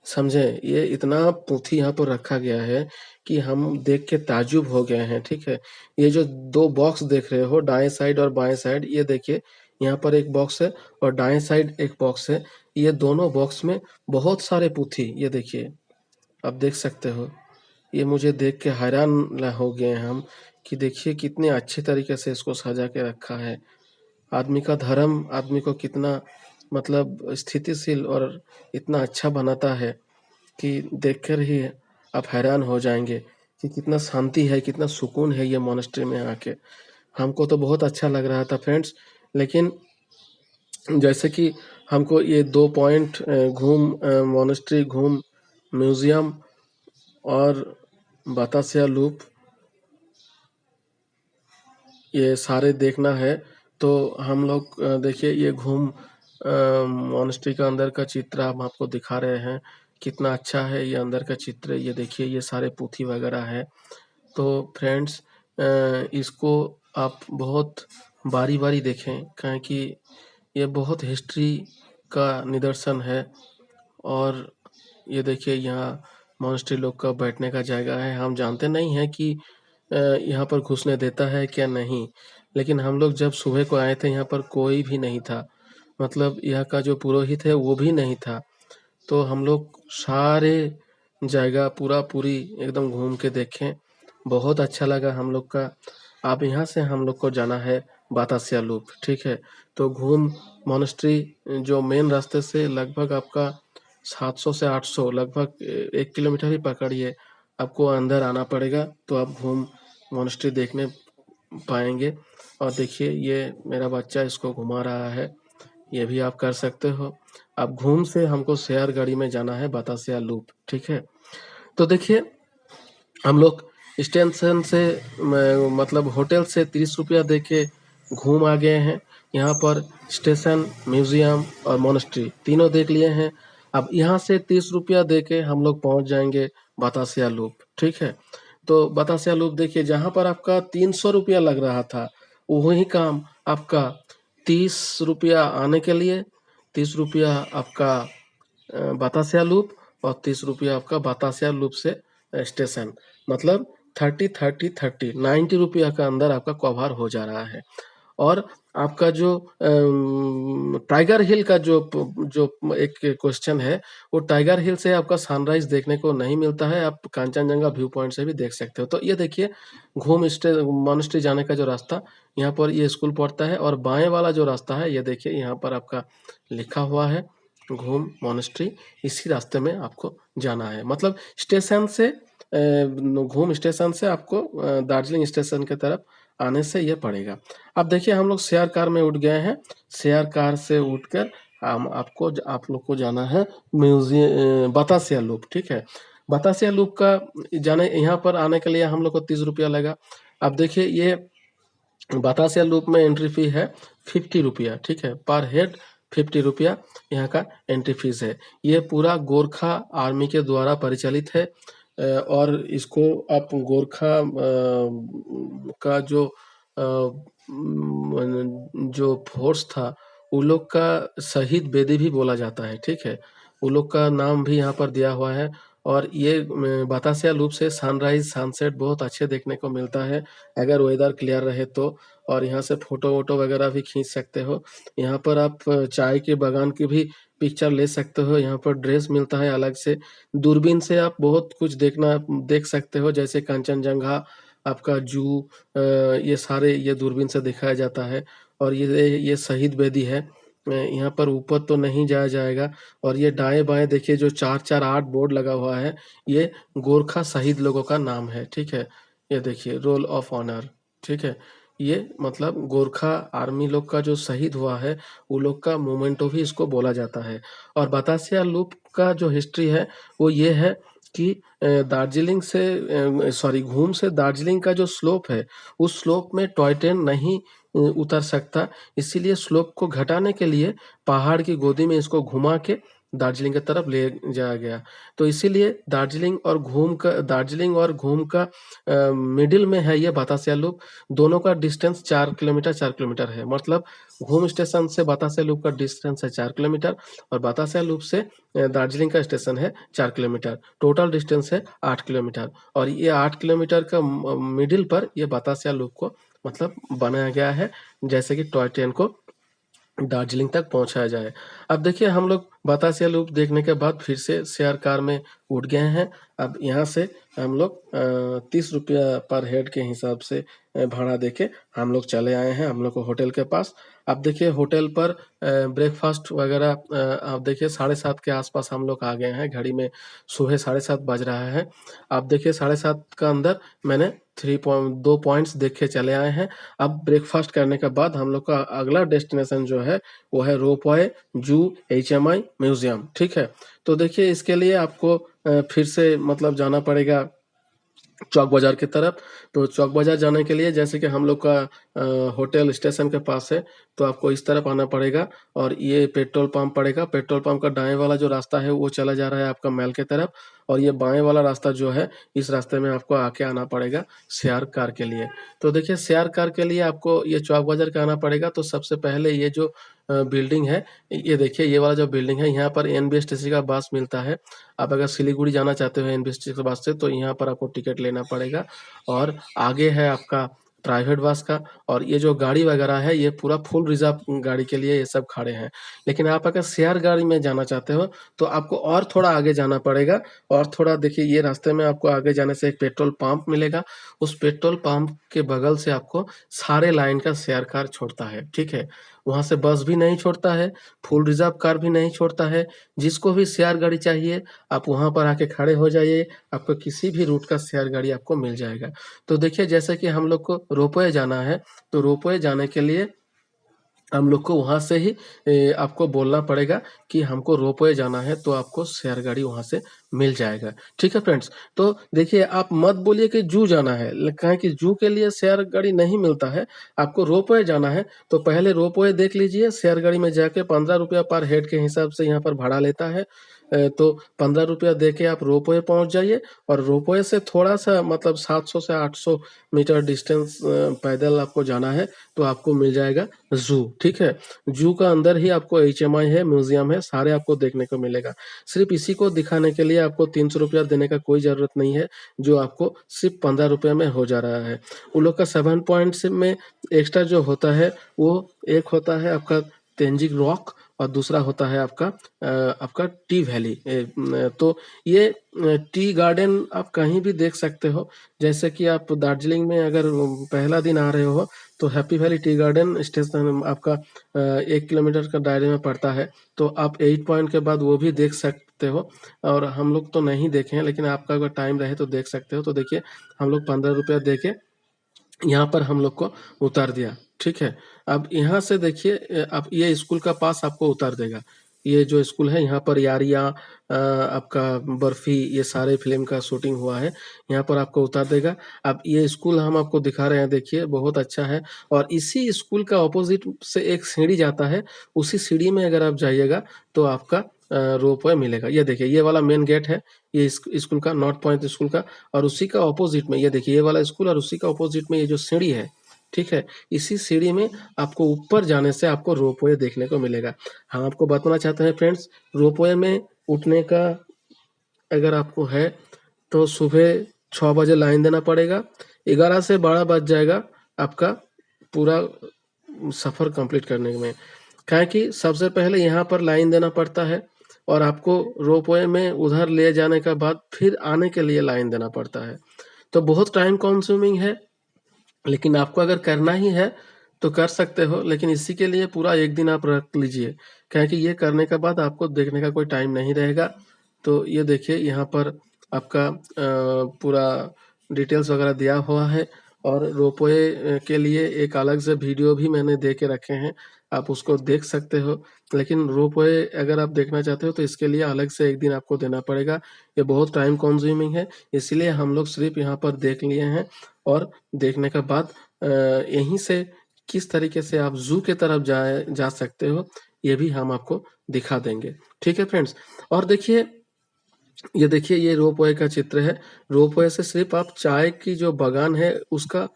समझे, ये इतना पोथी यहाँ पर रखा गया है कि हम देख के ताज्जुब हो गए हैं, ठीक है? ये जो 2 बॉक्स देख रहे हो, दाएँ साइड और बाएँ साइड, ये देखिए, यहाँ पर एक बॉक्स है और दाएँ साइड एक बॉक्स है। ये दोनों बॉक्स में बहुत सारे पोथी, ये देखिए, आप देख सकते हो। ये मुझे देख के हैरान हो गए हैं हम कि देखिए कितने अच्छे तरीके से इसको सजा के रखा है। आदमी का धर्म आदमी को कितना मतलब स्थितिशील और इतना अच्छा बनाता है कि देखकर ही आप हैरान हो जाएँगे कि कितना शांति है, कितना सुकून है ये मॉनेस्ट्री में आके। हमको तो बहुत अच्छा लग रहा था फ्रेंड्स, लेकिन जैसे कि हमको ये 2 पॉइंट घूम मॉनेस्ट्री, घूम म्यूज़ियम और बतासिया लूप, ये सारे देखना है। तो हम लोग देखिए, ये घूम मॉनेस्ट्री का अंदर का चित्र हम आपको दिखा रहे हैं। कितना अच्छा है ये अंदर का चित्र। ये देखिए, ये सारे पोथी वगैरह है। तो फ्रेंड्स, इसको आप बहुत बारी-बारी देखें, काहे कि ये बहुत हिस्ट्री का निदर्शन है। और ये देखिए, यहाँ मॉनेस्ट्री लोग का बैठने का जगह है। हम जानते नहीं हैं कि यहाँ पर घुसने देता है क्या नहीं, लेकिन हम लोग जब सुबह को आए थे यहाँ पर कोई भी नहीं था। मतलब यहाँ का जो पुरोहित है वो भी नहीं था। तो हम लोग सारे जगह पूरी एकदम घूम के देखें। बहुत अच्छा लगा हम लोग का। अब यहाँ से हम लोग को जाना है बतासिया लूप, ठीक है? तो घूम मॉनेस्ट्री जो मेन रास्ते से लगभग आपका 700 से 800, लगभग 1 किलोमीटर ही पकड़िए, आपको अंदर आना पड़ेगा। तो आप घूम मॉनेस्ट्री देखने पाएंगे। और देखिए, ये मेरा बच्चा इसको घुमा रहा है, ये भी आप कर सकते हो। अब घूम से हमको शेयर गाड़ी में जाना है बतासिया लूप, ठीक है? तो देखिए, हम लोग स्टेशन से मतलब होटल से 30 रुपया दे के घूम आ गए हैं। यहाँ पर स्टेशन, म्यूजियम और मोनेस्ट्री तीनों देख लिए हैं। अब यहाँ से 30 रुपया दे के हम लोग पहुँच जाएंगे बतासिया लूप, ठीक है? तो बतासिया लूप देखिए, जहाँ पर आपका 300 रुपया लग रहा था, वही काम आपका 30 रुपया आने के लिए, 30 रुपया आपका बतासिया लूप और 30 रुपया आपका बतासिया लूप से स्टेशन, मतलब 30 30 30 90 रुपया का अंदर आपका कवर हो जा रहा है। और आपका जो टाइगर हिल का जो एक क्वेश्चन है, वो टाइगर हिल से आपका सनराइज देखने को नहीं मिलता है। आप कांचनजंगा व्यू पॉइंट से भी देख सकते हो। तो ये देखिए, घूम स्टे मॉनेस्ट्री जाने का जो रास्ता, यहाँ पर ये स्कूल पड़ता है और बाएं वाला जो रास्ता है, ये देखिए यहाँ पर आपका लिखा हुआ है घूम मॉनेस्ट्री। इसी रास्ते में आपको जाना है। मतलब स्टेशन से घूम स्टेशन से आपको दार्जिलिंग स्टेशन की तरफ आने से ये पड़ेगा। अब देखिए हम लोग शेयर कार में उठ गए हैं। शेयर कार से उठकर हम आप लोग को जाना है बतासिया लूप, ठीक है। बतासिया लूप का जाने यहाँ पर आने के लिए हम लोग को 30 रुपया लगा। अब देखिए ये बतासिया लूप में एंट्री फी है 50 रुपया, ठीक है। पर हेड 50 रुपया यहाँ का एंट्री फीस है। ये पूरा गोरखा आर्मी के द्वारा परिचालित है और इसको आप गोरखा का जो फोर्स था उन लोग का शहीद बेदी भी बोला जाता है, ठीक है। उन लोग का नाम भी यहाँ पर दिया हुआ है। और ये बतासिया लूप से सनराइज सनसेट बहुत अच्छे देखने को मिलता है अगर वेदर क्लियर रहे तो। और यहाँ से फोटो वोटो वगैरह भी खींच सकते हो। यहाँ पर आप चाय के बागान की भी पिक्चर ले सकते हो। यहाँ पर ड्रेस मिलता है अलग से। दूरबीन से आप बहुत कुछ देख सकते हो, जैसे कंचनजंगा, आपका जू, ये सारे ये दूरबीन से दिखाया जाता है। और ये शहीद बेदी है। यहाँ पर ऊपर तो नहीं जाया जाएगा। और ये दाएं बाएं देखिए जो 4-4-8 बोर्ड लगा हुआ है, ये गोरखा शहीद लोगों का नाम है, ठीक है। ये देखिए रोल ऑफ ऑनर, ठीक है। ये मतलब गोरखा आर्मी लोग का जो शहीद हुआ है वो लोग का मोमेंटो भी इसको बोला जाता है। और बतासिया लूप का जो हिस्ट्री है वो ये है कि दार्जिलिंग से सॉरी घूम से दार्जिलिंग का जो स्लोप है उस स्लोप में टॉय ट्रेन नहीं उतर सकता। इसीलिए स्लोप को घटाने के लिए पहाड़ की गोदी में इसको घुमा के दार्जिलिंग की तरफ ले जाया गया। तो इसीलिए दार्जिलिंग और घूम का मिडिल में है ये बतासिया लूप। दोनों का डिस्टेंस 4 किलोमीटर है। मतलब घूम स्टेशन से बतासिया लूप का डिस्टेंस है 4 किलोमीटर और बतासिया लूप से दार्जिलिंग का स्टेशन है 4 किलोमीटर। टोटल डिस्टेंस है 8 किलोमीटर। और ये 8 किलोमीटर का मिडिल पर ये बतासिया लूप को मतलब बनाया गया है, जैसे कि टॉय ट्रेन को दार्जिलिंग तक पहुंचाया जाए। अब देखिए हम लोग बतासिया लूप देखने के बाद फिर से शेयर कार में उठ गए हैं। अब यहाँ से हम लोग 30 रुपया पर हेड के हिसाब से भाड़ा देके हम लोग चले आए हैं हम लोग को होटल के पास। अब देखिए होटल पर ब्रेकफास्ट वगैरह आप देखिए 7:30 के आसपास हम लोग आ गए हैं। घड़ी में सुबह 7:30 बज रहा है। आप देखिए 7:30 का अंदर मैंने 2 पॉइंट्स देख के चले आए हैं। अब ब्रेकफास्ट करने के बाद हम लोग का अगला डेस्टिनेशन जो है वो है रोपवे, जू, HMI म्यूजियम, ठीक है। तो देखिए इसके लिए आपको फिर से मतलब जाना पड़ेगा चौक बाजार की तरफ। तो चौक बाजार जाने के लिए जैसे कि हम लोग का होटल स्टेशन के पास है, तो आपको इस तरफ आना पड़ेगा। और ये पेट्रोल पंप पड़ेगा। पेट्रोल पंप का दाएं वाला जो रास्ता है वो चला जा रहा है आपका महल की तरफ। और ये बाएं वाला रास्ता जो है इस रास्ते में आपको आके आना पड़ेगा शेयर कार के लिए। तो देखिए शेयर कार के लिए आपको ये चौक बाजार का आना पड़ेगा। तो सबसे पहले ये जो बिल्डिंग है, ये देखिए ये वाला जो बिल्डिंग है यहाँ पर NBSTC का बस मिलता है। आप अगर सिलीगुड़ी जाना चाहते हो NBSTC के बस से तो यहाँ पर आपको टिकट लेना पड़ेगा। और आगे है आपका प्राइवेट बस का। और ये जो गाड़ी वगैरह है ये पूरा फुल रिजर्व गाड़ी के लिए ये सब खड़े हैं। लेकिन आप अगर शेयर गाड़ी में जाना चाहते हो तो आपको और थोड़ा आगे जाना पड़ेगा। और थोड़ा देखिए ये रास्ते में आपको आगे जाने से एक पेट्रोल पंप मिलेगा। उस पेट्रोल पंप के बगल से आपको सारे लाइन का शेयर कार छोड़ता है, ठीक है। वहां से बस भी नहीं छोड़ता है, फुल रिजर्व कार भी नहीं छोड़ता है। जिसको भी शेयर गाड़ी चाहिए आप वहां पर आके खड़े हो जाइए, आपको किसी भी रूट का शेयर गाड़ी आपको मिल जाएगा। तो देखिए जैसे कि हम लोग को रोपवे जाना है, तो रोपवे जाने के लिए हम लोग को वहाँ से ही आपको बोलना पड़ेगा कि हमको रोपवे जाना है, तो आपको शेयर गाड़ी वहाँ से मिल जाएगा, ठीक है फ्रेंड्स। तो देखिए आप मत बोलिए कि जू जाना है, कहें कि जू के लिए शेयर गाड़ी नहीं मिलता है, आपको रोपवे जाना है। तो पहले रोपवे देख लीजिए। शेयर गाड़ी में जाके 15 रुपया पर हेड के हिसाब से यहाँ पर भाड़ा लेता है। तो 15 रुपया दे के आप रोपवे पहुँच जाइए। और रोपवे से थोड़ा सा मतलब 700 से 800 मीटर डिस्टेंस पैदल आपको जाना है, तो आपको मिल जाएगा जू, ठीक है। जू का अंदर ही आपको HMI है, म्यूजियम है, सारे आपको देखने को मिलेगा। सिर्फ इसी को दिखाने के लिए आपको 300 रुपया देने का कोई जरूरत नहीं है, जो आपको सिर्फ 15 रुपये में हो जा रहा है। उन लोग का 7 पॉइंट्स में एक्स्ट्रा जो होता है वो एक होता है आपका तेंजिंग रॉक और दूसरा होता है आपका टी वैली। तो ये टी गार्डन आप कहीं भी देख सकते हो। जैसे कि आप दार्जिलिंग में अगर पहला दिन आ रहे हो तो happy valley tea garden station आपका 1 किलोमीटर का दायरे में पड़ता है। तो आप 8 पॉइंट के बाद वो भी सकते हो। और हम लोग तो नहीं देखे हैं, लेकिन आपका अगर टाइम रहे तो देख सकते हो। तो देखिए हम लोग 15 रुपया दे के यहाँ पर हम लोग को उतार दिया, ठीक है। अब यहाँ से देखिए अब ये स्कूल का पास आपको उतार देगा। ये जो स्कूल है यहाँ पर यारियाँ आपका बर्फी, ये सारे फिल्म का शूटिंग हुआ है, यहाँ पर आपको उतार देगा। अब ये स्कूल हम आपको दिखा रहे हैं, देखिए बहुत अच्छा है। और इसी स्कूल का ऑपोजिट से एक सीढ़ी जाता है, उसी सीढ़ी में अगर आप जाइएगा तो आपका रोपवे मिलेगा। ये देखिए ये वाला मेन गेट है, ये स्कूल का, नॉर्थ पॉइंट स्कूल का। और उसी का ऑपोजिट में ये देखिए ये वाला स्कूल, और उसी का ऑपोजिट में ये जो सीढ़ी है, ठीक है, इसी सीढ़ी में आपको ऊपर जाने से आपको रोपवे देखने को मिलेगा। हम आपको बताना चाहते हैं फ्रेंड्स, रोपवे में उठने का अगर आपको है तो सुबह 6 बजे लाइन देना पड़ेगा, 11 से 12 बज जाएगा आपका पूरा सफ़र कंप्लीट करने में। क्या है कि सबसे पहले यहाँ पर लाइन देना पड़ता है, और आपको रोपवे में उधर ले जाने के बाद फिर आने के लिए लाइन देना पड़ता है। तो बहुत टाइम कंज्यूमिंग है, लेकिन आपको अगर करना ही है तो कर सकते हो, लेकिन इसी के लिए पूरा एक दिन आप रख लीजिए, क्या है कि ये करने के बाद आपको देखने का कोई टाइम नहीं रहेगा। तो ये देखिए यहाँ पर आपका पूरा डिटेल्स वगैरह दिया हुआ है, और रोपवे के लिए एक अलग से वीडियो भी मैंने दे के रखे हैं, आप उसको देख सकते हो। लेकिन रोपवे अगर आप देखना चाहते हो तो इसके लिए अलग से एक दिन आपको देना पड़ेगा, ये बहुत टाइम कंज्यूमिंग है, इसलिए हम लोग सिर्फ यहाँ पर देख लिए हैं। और देखने के बाद यहीं से किस तरीके से आप ज़ू के तरफ जा सकते हो, ये भी हम आपको दिखा देंगे, ठीक है फ्रेंड्स। और देखिए ये देखिए ये रोपवे का चित्र है। रोपवे से सिर्फ आप चाय की जो बागान है उसका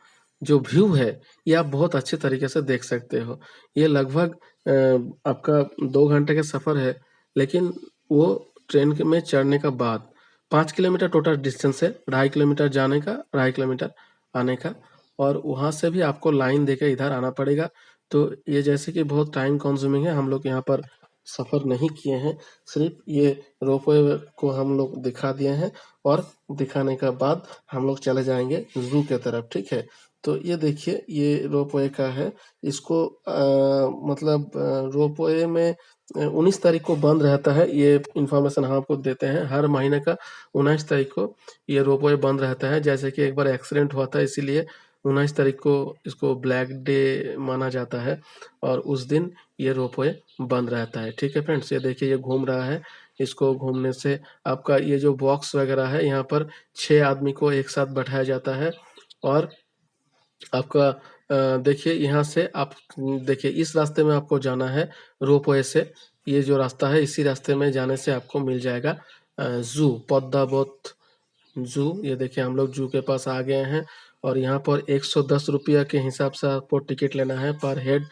जो व्यू है, ये आप बहुत अच्छे तरीके से देख सकते हो। ये लगभग आपका 2 घंटे का सफ़र है, लेकिन वो ट्रेन में चढ़ने के बाद 5 किलोमीटर टोटल डिस्टेंस है, 2.5 किलोमीटर जाने का, 2.5 किलोमीटर आने का, और वहाँ से भी आपको लाइन देके इधर आना पड़ेगा। तो ये जैसे कि बहुत टाइम कंज्यूमिंग है, हम लोग यहाँ पर सफ़र नहीं किए हैं, सिर्फ ये रोपवे को हम लोग दिखा दिए हैं, और दिखाने के बाद हम लोग चले जाएंगे ज़ू के तरफ, ठीक है। तो ये देखिए ये रोपवे का है, इसको मतलब रोपवे में 19 तारीख को बंद रहता है, ये इन्फॉर्मेशन हम आपको देते हैं। हर महीने का 19 तारीख को ये रोपवे बंद रहता है। जैसे कि एक बार एक्सीडेंट हुआ था, इसीलिए 19 तारीख को इसको ब्लैक डे माना जाता है, और उस दिन ये रोपवे बंद रहता है, ठीक है फ्रेंड्स। ये देखिए ये घूम रहा है, इसको घूमने से आपका ये जो बॉक्स वगैरह है, यहाँ पर 6 आदमी को एक साथ बैठाया जाता है। और आपका देखिए यहाँ से आप देखिए इस रास्ते में आपको जाना है रोपवे से, ये जो रास्ता है इसी रास्ते में जाने से आपको मिल जाएगा ज़ू, पद्मावत ज़ू। ये देखिए हम लोग ज़ू के पास आ गए हैं, और यहाँ पर 110 रुपया के हिसाब से आपको टिकट लेना है पर हेड।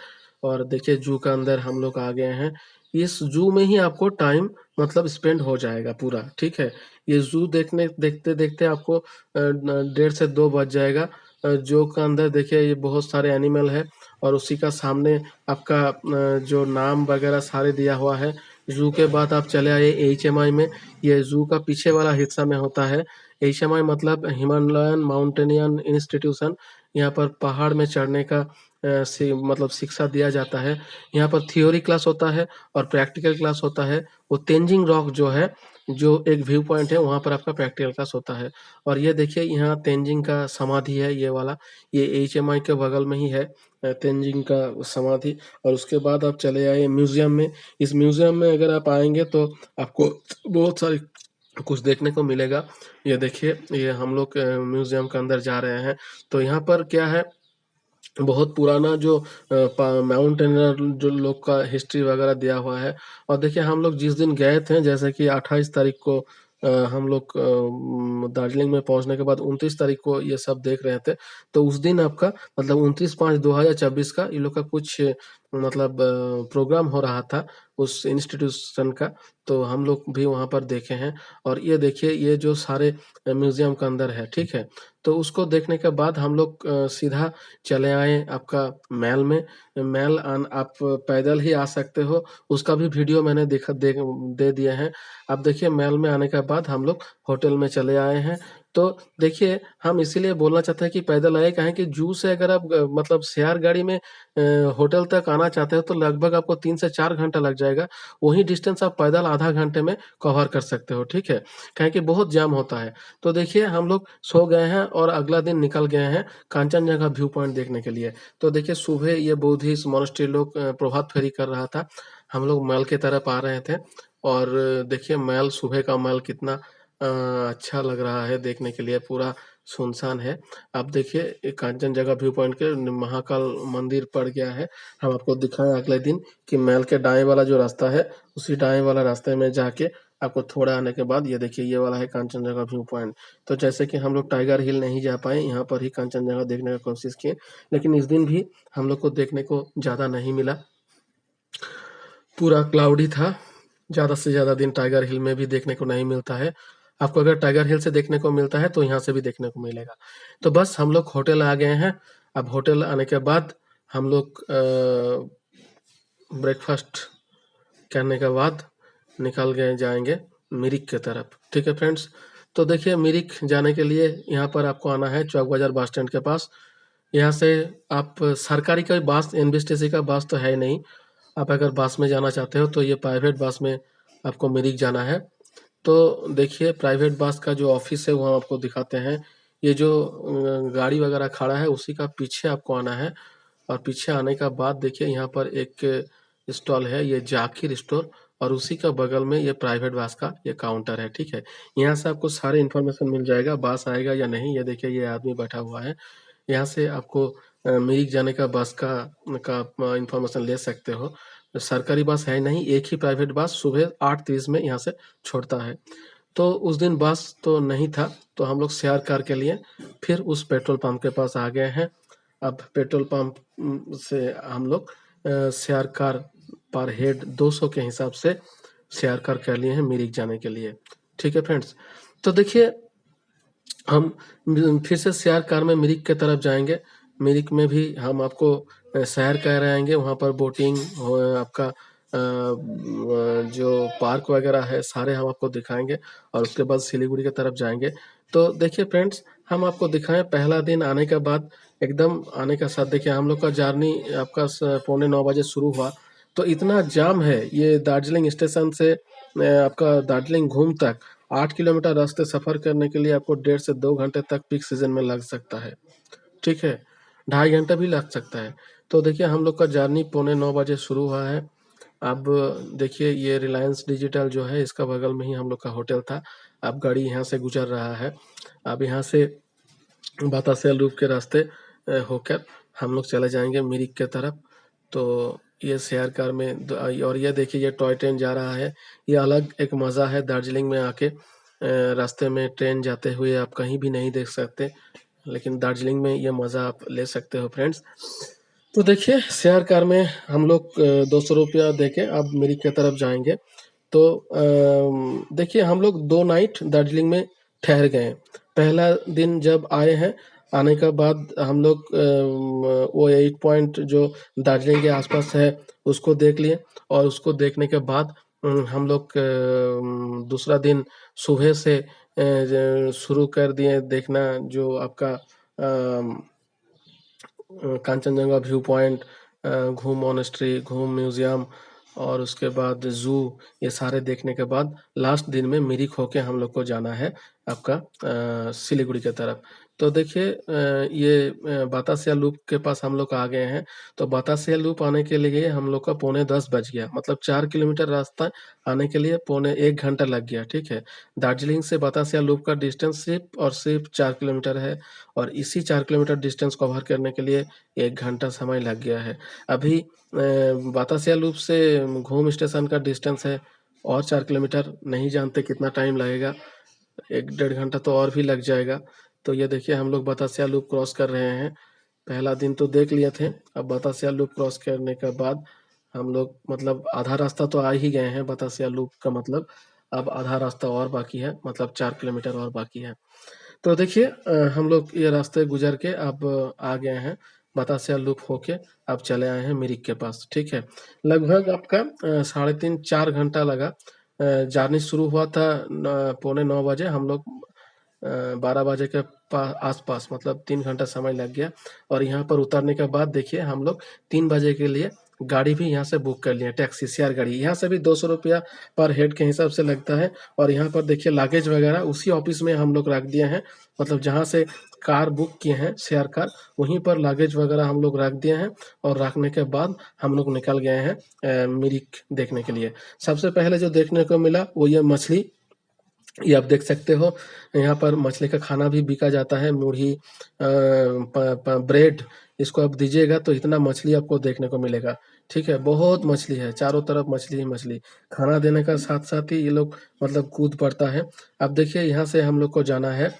और देखिए ज़ू का अंदर हम लोग आ गए हैं। इस ज़ू में ही आपको टाइम मतलब स्पेंड हो जाएगा पूरा, ठीक है। ये ज़ू देखने देखते देखते आपको 1:30 से 2 बज जाएगा। ज़ू के अंदर देखिए ये बहुत सारे एनिमल है, और उसी का सामने आपका जो नाम वगैरह सारे दिया हुआ है। ज़ू के बाद आप चले आइए एचएमआई में, ये ज़ू का पीछे वाला हिस्सा में होता है। एचएमआई मतलब हिमालयन माउंटेनियन इंस्टीट्यूशन, यहाँ पर पहाड़ में चढ़ने का मतलब शिक्षा दिया जाता है। यहाँ पर थ्योरी क्लास होता है और प्रैक्टिकल क्लास होता है। वो तेंजिंग रॉक जो है, जो एक व्यू पॉइंट है, वहाँ पर आपका प्रैक्टिकल क्लास होता है। और ये देखिए यहाँ तेंजिंग का समाधि है, ये वाला, ये एचएमआई के बगल में ही है तेंजिंग का समाधि। और उसके बाद आप चले आए म्यूजियम में। इस म्यूजियम में अगर आप आएंगे तो आपको बहुत सारी कुछ देखने को मिलेगा। ये देखिए ये हम लोग म्यूजियम के अंदर जा रहे हैं। तो यहाँ पर क्या है, बहुत पुराना जो माउंटेनर जो लोग का हिस्ट्री वगैरह दिया हुआ है। और देखिए हम लोग जिस दिन गए थे, जैसे कि 28 तारीख को हम लोग दार्जिलिंग में पहुंचने के बाद 29 तारीख को ये सब देख रहे थे। तो उस दिन आपका मतलब 29/5/2024 का ये लोग का कुछ मतलब प्रोग्राम हो रहा था उस इंस्टीट्यूशन का, तो हम लोग भी वहाँ पर देखे हैं। और ये देखिए ये जो सारे म्यूजियम के अंदर है, ठीक है। तो उसको देखने के बाद हम लोग सीधा चले आए आपका महल में। महल आप पैदल ही आ सकते हो, उसका भी वीडियो मैंने दे दिए हैं। अब देखिए महल में आने के बाद हम लोग होटल में चले आए हैं। तो देखिए, हम इसीलिए बोलना चाहते हैं कि पैदल आइए, काहे कि जू से अगर आप मतलब शेयर गाड़ी में होटल तक आना चाहते हो तो लगभग आपको 3 से 4 घंटा लग जाएगा। वही डिस्टेंस आप पैदल आधा घंटे में कवर कर सकते हो, ठीक है? काहे कि बहुत जाम होता है। तो देखिए, हम लोग सो गए हैं और अगला दिन निकल गए हैं कांचनजंगा व्यू पॉइंट देखने के लिए। तो देखिए, सुबह ये बुद्धिस्ट मॉनेस्ट्री लोग प्रभात फेरी कर रहा था। हम लोग महल की तरफ आ रहे थे और देखिए महल, सुबह का महल कितना अच्छा लग रहा है देखने के लिए, पूरा सुनसान है। आप देखिए, ये कांचनजंगा व्यू पॉइंट के महाकाल मंदिर पड़ गया है। हम आपको दिखाएं अगले दिन कि महल के दाएं वाला जो रास्ता है, उसी दाएं वाला रास्ते में जाके आपको थोड़ा आने के बाद ये देखिए, ये वाला है कांचनजंगा व्यू पॉइंट। तो जैसे कि हम लोग टाइगर हिल नहीं जा पाए, यहाँ पर ही कांचनजंगा देखने का कोशिश किए, लेकिन इस दिन भी हम लोग को देखने को ज़्यादा नहीं मिला। पूरा क्लाउडी था। ज़्यादा से ज़्यादा दिन टाइगर हिल में भी देखने को नहीं मिलता है। आपको अगर टाइगर हिल से देखने को मिलता है तो यहाँ से भी देखने को मिलेगा। तो बस हम लोग होटल आ गए हैं। अब होटल आने के बाद हम लोग ब्रेकफास्ट करने के बाद निकल गए जाएंगे मिरिक की तरफ। ठीक है फ्रेंड्स, तो देखिए मिरिक जाने के लिए यहाँ पर आपको आना है चौक बाजार बस स्टैंड के पास। यहाँ से आप सरकारी का बस, एनबीएसटीसी का बस तो है नहीं। आप अगर बस में जाना चाहते हो तो ये प्राइवेट बस में आपको मिरिक जाना है। तो देखिए, प्राइवेट बस का जो ऑफिस है वहाँ आपको दिखाते हैं। ये जो गाड़ी वगैरह खड़ा है उसी का पीछे आपको आना है, और पीछे आने का बाद देखिए यहाँ पर एक स्टॉल है, ये जाकिर स्टोर, और उसी का बगल में ये प्राइवेट बस का ये काउंटर है। ठीक है, यहाँ से आपको सारे इन्फॉर्मेशन मिल जाएगा, बस आएगा या नहीं। ये देखिए, ये आदमी बैठा हुआ है। यहाँ से आपको मिरिक जाने का बस का इन्फॉर्मेशन ले सकते हो। सरकारी बस है नहीं, एक ही प्राइवेट बस सुबह 8:30 में यहाँ से छोड़ता है। तो उस दिन बस तो नहीं था, तो हम लोग शेयर कार के लिए फिर उस पेट्रोल पंप के पास आ गए हैं। अब पेट्रोल पंप से हम लोग शेयर कार पर हेड 200 के हिसाब से शेयर कार कर लिए हैं मिरिक जाने के लिए। ठीक है फ्रेंड्स, तो देखिए हम फिर से शेयर कार में मिरिक के तरफ जाएंगे। मिरिक में भी हम आपको शहर कह रहे आएंगे, वहाँ पर बोटिंग हो, आपका जो पार्क वगैरह है सारे हम आपको दिखाएंगे, और उसके बाद सिलीगुड़ी की तरफ जाएंगे। तो देखिए फ्रेंड्स, हम आपको दिखाएं पहला दिन आने के बाद, एकदम आने का साथ देखिए हम लोग का जर्नी आपका 9:15 शुरू हुआ। तो इतना जाम है ये दार्जिलिंग स्टेशन से आपका दार्जिलिंग घूम तक 8 किलोमीटर रास्ते सफर करने के लिए आपको 1.5 से 2 घंटे तक पीक सीजन में लग सकता है। ठीक है, 2.5 घंटा भी लग सकता है। तो देखिए हम लोग का जर्नी 8:45 शुरू हुआ है। अब देखिए, ये रिलायंस डिजिटल जो है इसका बगल में ही हम लोग का होटल था। अब गाड़ी यहाँ से गुजर रहा है। अब यहाँ से बतासे लूप के रास्ते होकर हम लोग चले जाएंगे मिरिक के तरफ। तो ये शेयर कार में और ये देखिए, ये टॉय ट्रेन जा रहा है। ये अलग एक मज़ा है दार्जिलिंग में आके, रास्ते में ट्रेन जाते हुए आप कहीं भी नहीं देख सकते, लेकिन दार्जिलिंग में ये मज़ा आप ले सकते हो फ्रेंड्स। तो देखिए, शेयर कार में हम लोग 200 रुपया दे के अब मिरिक की तरफ जाएंगे। तो देखिए, हम लोग 2 नाइट दार्जिलिंग में ठहर गए। पहला दिन जब आए हैं, आने के बाद हम लोग वो 8 पॉइंट जो दार्जिलिंग के आसपास है उसको देख लिए, और उसको देखने के बाद हम लोग दूसरा दिन सुबह से शुरू कर दिए देखना, जो आपका कांचनजंगा व्यू पॉइंट, घूम मॉनेस्ट्री, घूम म्यूजियम, और उसके बाद जू, ये सारे देखने के बाद लास्ट दिन में मिरिक होके हम लोग को जाना है आपका सिलीगुड़ी की तरफ। तो देखिए, ये बतासिया लूप के पास हम लोग आ गए हैं। तो बतासिया लूप आने के लिए हम लोग का 9:45 बज गया, मतलब 4 किलोमीटर रास्ता आने के लिए 1:15 लग गया। ठीक है, दार्जिलिंग से बतासिया लूप का डिस्टेंस सिर्फ और सिर्फ 4 किलोमीटर है, और इसी 4 किलोमीटर डिस्टेंस कवर करने के लिए 1 घंटा समय लग गया है। अभी बतासिया लूप से घूम स्टेशन का डिस्टेंस है और 4 किलोमीटर, नहीं जानते कितना टाइम लगेगा, 1 डेढ़ घंटा तो और भी लग जाएगा। तो ये देखिए, हम लोग बतासिया लूप क्रॉस कर रहे हैं। पहला दिन तो देख लिए थे, अब बतासिया लूप क्रॉस करने के बाद हम लोग मतलब आधा रास्ता तो आ ही गए हैं बतासिया लूप का, मतलब अब आधा रास्ता और बाकी है, मतलब 4 किलोमीटर और बाकी है। तो देखिए, हम लोग ये रास्ते गुजर के अब आ गए हैं बतासिया लूप होके, अब चले आए हैं मिरिक के पास। ठीक है, लगभग आपका 3.5 4 घंटा लगा। जर्नी शुरू हुआ था 9:45 बजे, हम लोग 12 बजे के आसपास, मतलब 3 घंटा समय लग गया। और यहाँ पर उतरने के बाद देखिए हम लोग 3 बजे के लिए गाड़ी भी यहाँ से बुक कर लिए, टैक्सी शेयर गाड़ी। यहाँ से भी 200 रुपया पर हेड के हिसाब से लगता है। और यहाँ पर देखिए लागेज वगैरह उसी ऑफिस में हम लोग रख दिए हैं, मतलब जहाँ से कार बुक किए हैं शेयर कार, वहीं पर लागेज वगैरह हम लोग रख दिए हैं। और रखने के बाद हम लोग निकल गए हैं मिरिक देखने के लिए। सबसे पहले जो देखने को मिला वो ये मछली, ये आप देख सकते हो। यहाँ पर मछली का खाना भी बिका जाता है, मुरही, ब्रेड, इसको आप दीजिएगा तो इतना मछली आपको देखने को मिलेगा। ठीक है, बहुत मछली है, चारों तरफ मछली ही मछली। खाना देने का साथ साथ ही ये लोग मतलब कूद पड़ता है। अब देखिए यहाँ से हम लोग को जाना है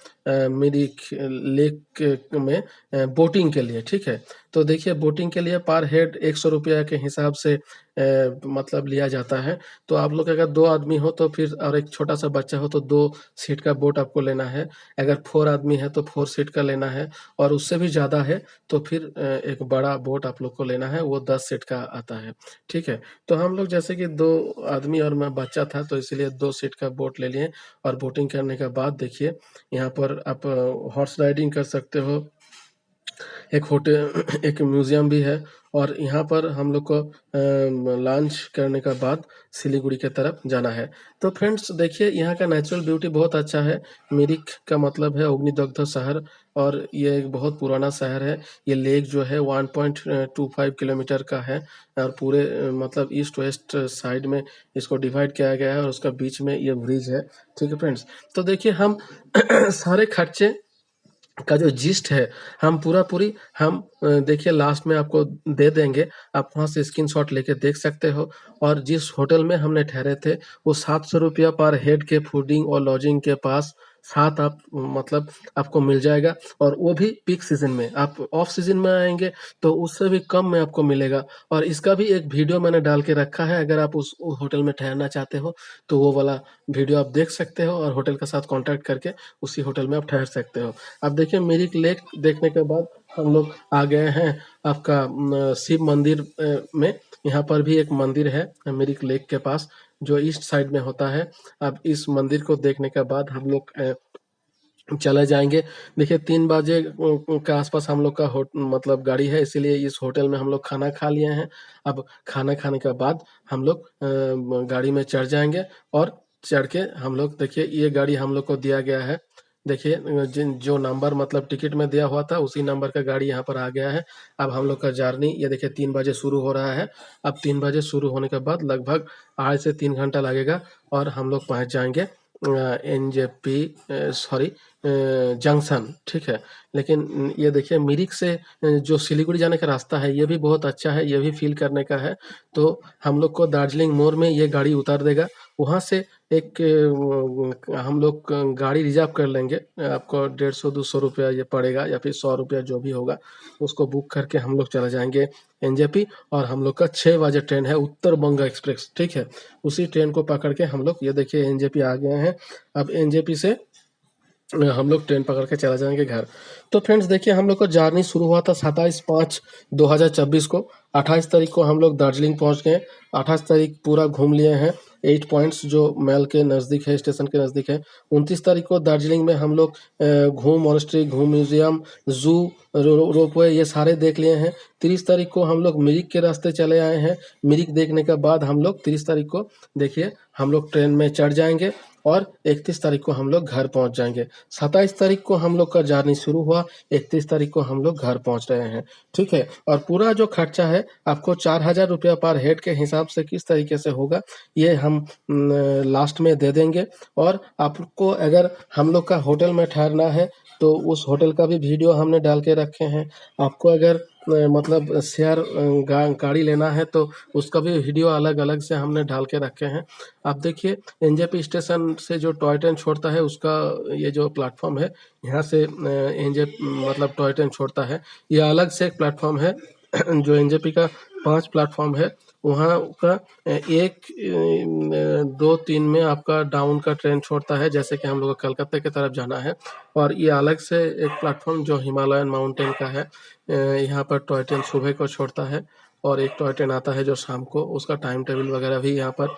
मिरिक लेक में बोटिंग के लिए। ठीक है, तो देखिए बोटिंग के लिए पर हेड 100 रुपया के हिसाब से मतलब लिया जाता है। तो आप लोग अगर 2 आदमी हो तो फिर, और एक छोटा सा बच्चा हो तो 2 सीट का बोट आपको लेना है। अगर 4 आदमी है तो 4 सीट का लेना है। और उससे भी ज़्यादा है तो फिर एक बड़ा बोट आप लोग को लेना है, वो 10 सीट का आता है। ठीक है, तो हम लोग जैसे कि 2 आदमी और मैं बच्चा था तो इसीलिए 2 सीट का बोट ले लिए। और बोटिंग करने के बाद देखिए यहाँ पर आप हॉर्स राइडिंग कर सकते हो, एक होटल एक म्यूज़ियम भी है। और यहाँ पर हम लोग को लंच करने के बाद सिलीगुड़ी के तरफ जाना है। तो फ्रेंड्स देखिए यहाँ का नेचुरल ब्यूटी बहुत अच्छा है। मिरिक का मतलब है अग्निदग्ध शहर, और ये एक बहुत पुराना शहर है। ये लेक जो है 1.25 किलोमीटर का है, और पूरे मतलब ईस्ट वेस्ट साइड में इसको डिवाइड किया गया है, और उसका बीच में ये ब्रिज है। ठीक है फ्रेंड्स, तो देखिए हम सारे खर्चे का जो जिस्ट है हम पूरी हम देखिए लास्ट में आपको दे देंगे। आप वहाँ से स्क्रीनशॉट लेके देख सकते हो। और जिस होटल में हमने ठहरे थे वो 700 रुपया पर हेड के फूडिंग और लॉजिंग के पास साथ आप मतलब आपको मिल जाएगा। और वो भी पीक सीजन में, आप ऑफ सीजन में आएंगे तो उससे भी कम में आपको मिलेगा। और इसका भी एक वीडियो मैंने डाल के रखा है, अगर आप उस होटल में ठहरना चाहते हो तो वो वाला वीडियो आप देख सकते हो, और होटल के साथ कांटेक्ट करके उसी होटल में आप ठहर सकते हो। अब देखिए मिरिक लेक देखने के बाद हम लोग आ गए हैं आपका शिव मंदिर में। यहाँ पर भी एक मंदिर है मिरिक लेक के पास, जो ईस्ट साइड में होता है। अब इस मंदिर को देखने के बाद हम लोग चले जाएंगे। देखिए 3 बजे के आसपास हम लोग का मतलब गाड़ी है, इसीलिए इस होटल में हम लोग खाना खा लिए हैं। अब खाना खाने के बाद हम लोग गाड़ी में चढ़ जाएंगे। और चढ़ के हम लोग, देखिए ये गाड़ी हम लोग को दिया गया है। देखिए जिन जो नंबर मतलब टिकट में दिया हुआ था उसी नंबर का गाड़ी यहाँ पर आ गया है। अब हम लोग का जर्नी ये देखिए 3 बजे शुरू हो रहा है। अब 3 बजे शुरू होने के बाद लगभग 2.5 से 3 घंटा लगेगा, और हम लोग पहुँच जाएंगे एनजेपी सॉरी जंक्शन। ठीक है, लेकिन ये देखिए मिरिक से जो सिलीगुड़ी जाने का रास्ता है ये भी बहुत अच्छा है, ये भी फील करने का है। तो हम लोग को दार्जिलिंग मोड़ में ये गाड़ी उतार देगा। वहाँ से एक हम लोग गाड़ी रिजर्व कर लेंगे, आपको 150-200 रुपया ये पड़ेगा, या फिर 100 रुपया जो भी होगा, उसको बुक करके हम लोग चले जाएंगे एनजेपी। और हम लोग का 6 बजे ट्रेन है उत्तर बंगा एक्सप्रेस। ठीक है, उसी ट्रेन को पकड़ के हम लोग ये देखिए एनजेपी आ गए हैं। अब एनजेपी से हम लोग ट्रेन पकड़ के चला जाएंगे घर। तो फ्रेंड्स देखिए हम लोग का जर्नी शुरू हुआ था 27/5/2024 को। 28 तारीख को हम लोग दार्जिलिंग पहुंच गए। 28 तारीख पूरा घूम लिए हैं 8 पॉइंट्स जो महल के नज़दीक है, स्टेशन के नज़दीक है। 29 तारीख को दार्जिलिंग में हम लोग घूम मॉनेस्ट्री, घूम म्यूजियम, जू, रोपवे ये सारे देख लिए हैं। 30 तारीख को हम लोग मिरिक के रास्ते चले आए हैं। मिरिक देखने के बाद हम लोग 30 तारीख को देखिए हम लोग ट्रेन में चढ़ जाएंगे, और 31 तारीख को हम लोग घर पहुंच जाएंगे। 27 तारीख को हम लोग का जर्नी शुरू हुआ, 31 तारीख को हम लोग घर पहुंच रहे हैं। ठीक है, और पूरा जो खर्चा है आपको 4000 रुपया पर हेड के हिसाब से किस तरीके से होगा ये हम लास्ट में दे देंगे। और आपको अगर हम लोग का होटल में ठहरना है तो उस होटल का भी वीडियो हमने डाल के रखे हैं। आपको अगर मतलब शेयर गाड़ी लेना है तो उसका भी वीडियो अलग अलग से हमने डाल के रखे हैं। आप देखिए एनजेपी स्टेशन से जो टॉय ट्रेन छोड़ता है उसका ये जो प्लेटफॉर्म है, यहाँ से एनजेपी मतलब टॉय ट्रेन छोड़ता है, ये अलग से एक प्लेटफॉर्म है। जो एनजेपी का 5 प्लेटफॉर्म है वहाँ का 1 2 3 में आपका डाउन का ट्रेन छोड़ता है, जैसे कि हम लोग को कलकत्ता की तरफ जाना है। और ये अलग से एक प्लेटफॉर्म जो हिमालयन माउंटेन का है, यहाँ पर टॉय ट्रेन सुबह को छोड़ता है। और एक टॉय ट्रेन आता है जो शाम को, उसका टाइम टेबल वगैरह भी यहाँ पर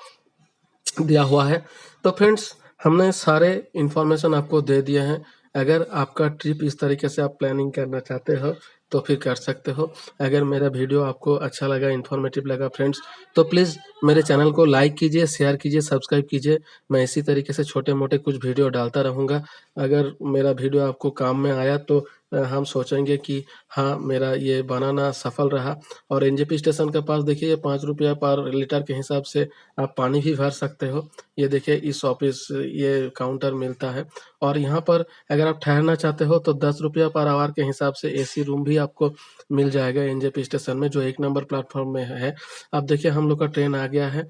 दिया हुआ है। तो फ्रेंड्स हमने सारे इन्फॉर्मेशन आपको दे दिए हैं। अगर आपका ट्रिप इस तरीके से आप प्लानिंग करना चाहते हो तो फिर कर सकते हो। अगर मेरा वीडियो आपको अच्छा लगा, इन्फॉर्मेटिव लगा फ्रेंड्स, तो प्लीज़ मेरे चैनल को लाइक कीजिए, शेयर कीजिए, सब्सक्राइब कीजिए। मैं इसी तरीके से छोटे-मोटे कुछ वीडियो डालता रहूँगा। अगर मेरा वीडियो आपको काम में आया तो हम सोचेंगे कि हाँ, मेरा ये बनाना सफल रहा। और एनजेपी स्टेशन के पास देखिए, ये ₹5 पर लीटर के हिसाब से आप पानी भी भर सकते हो। ये देखिए, इस ऑफिस ये काउंटर मिलता है। और यहाँ पर अगर आप ठहरना चाहते हो तो ₹10 पर आवर के हिसाब से एसी रूम भी आपको मिल जाएगा एनजेपी स्टेशन में, जो 1 नंबर प्लेटफ़ॉर्म में है। अब देखिए, हम लोग का ट्रेन आ गया है,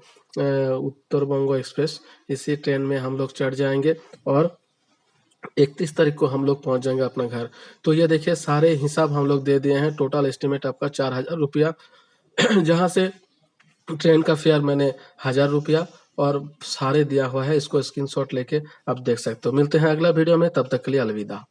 उत्तर बंगो एक्सप्रेस। इसी ट्रेन में हम लोग चढ़ जाएँगे और 31 तारीख को हम लोग पहुँच जाएँगे अपना घर। तो ये देखिए, सारे हिसाब हम लोग दे दिए हैं। टोटल एस्टिमेट आपका ₹4000, जहाँ से ट्रेन का फेयर मैंने ₹1000 और सारे दिया हुआ है। इसको स्क्रीनशॉट लेके आप देख सकते हो। मिलते हैं अगला वीडियो में, तब तक के लिए अलविदा।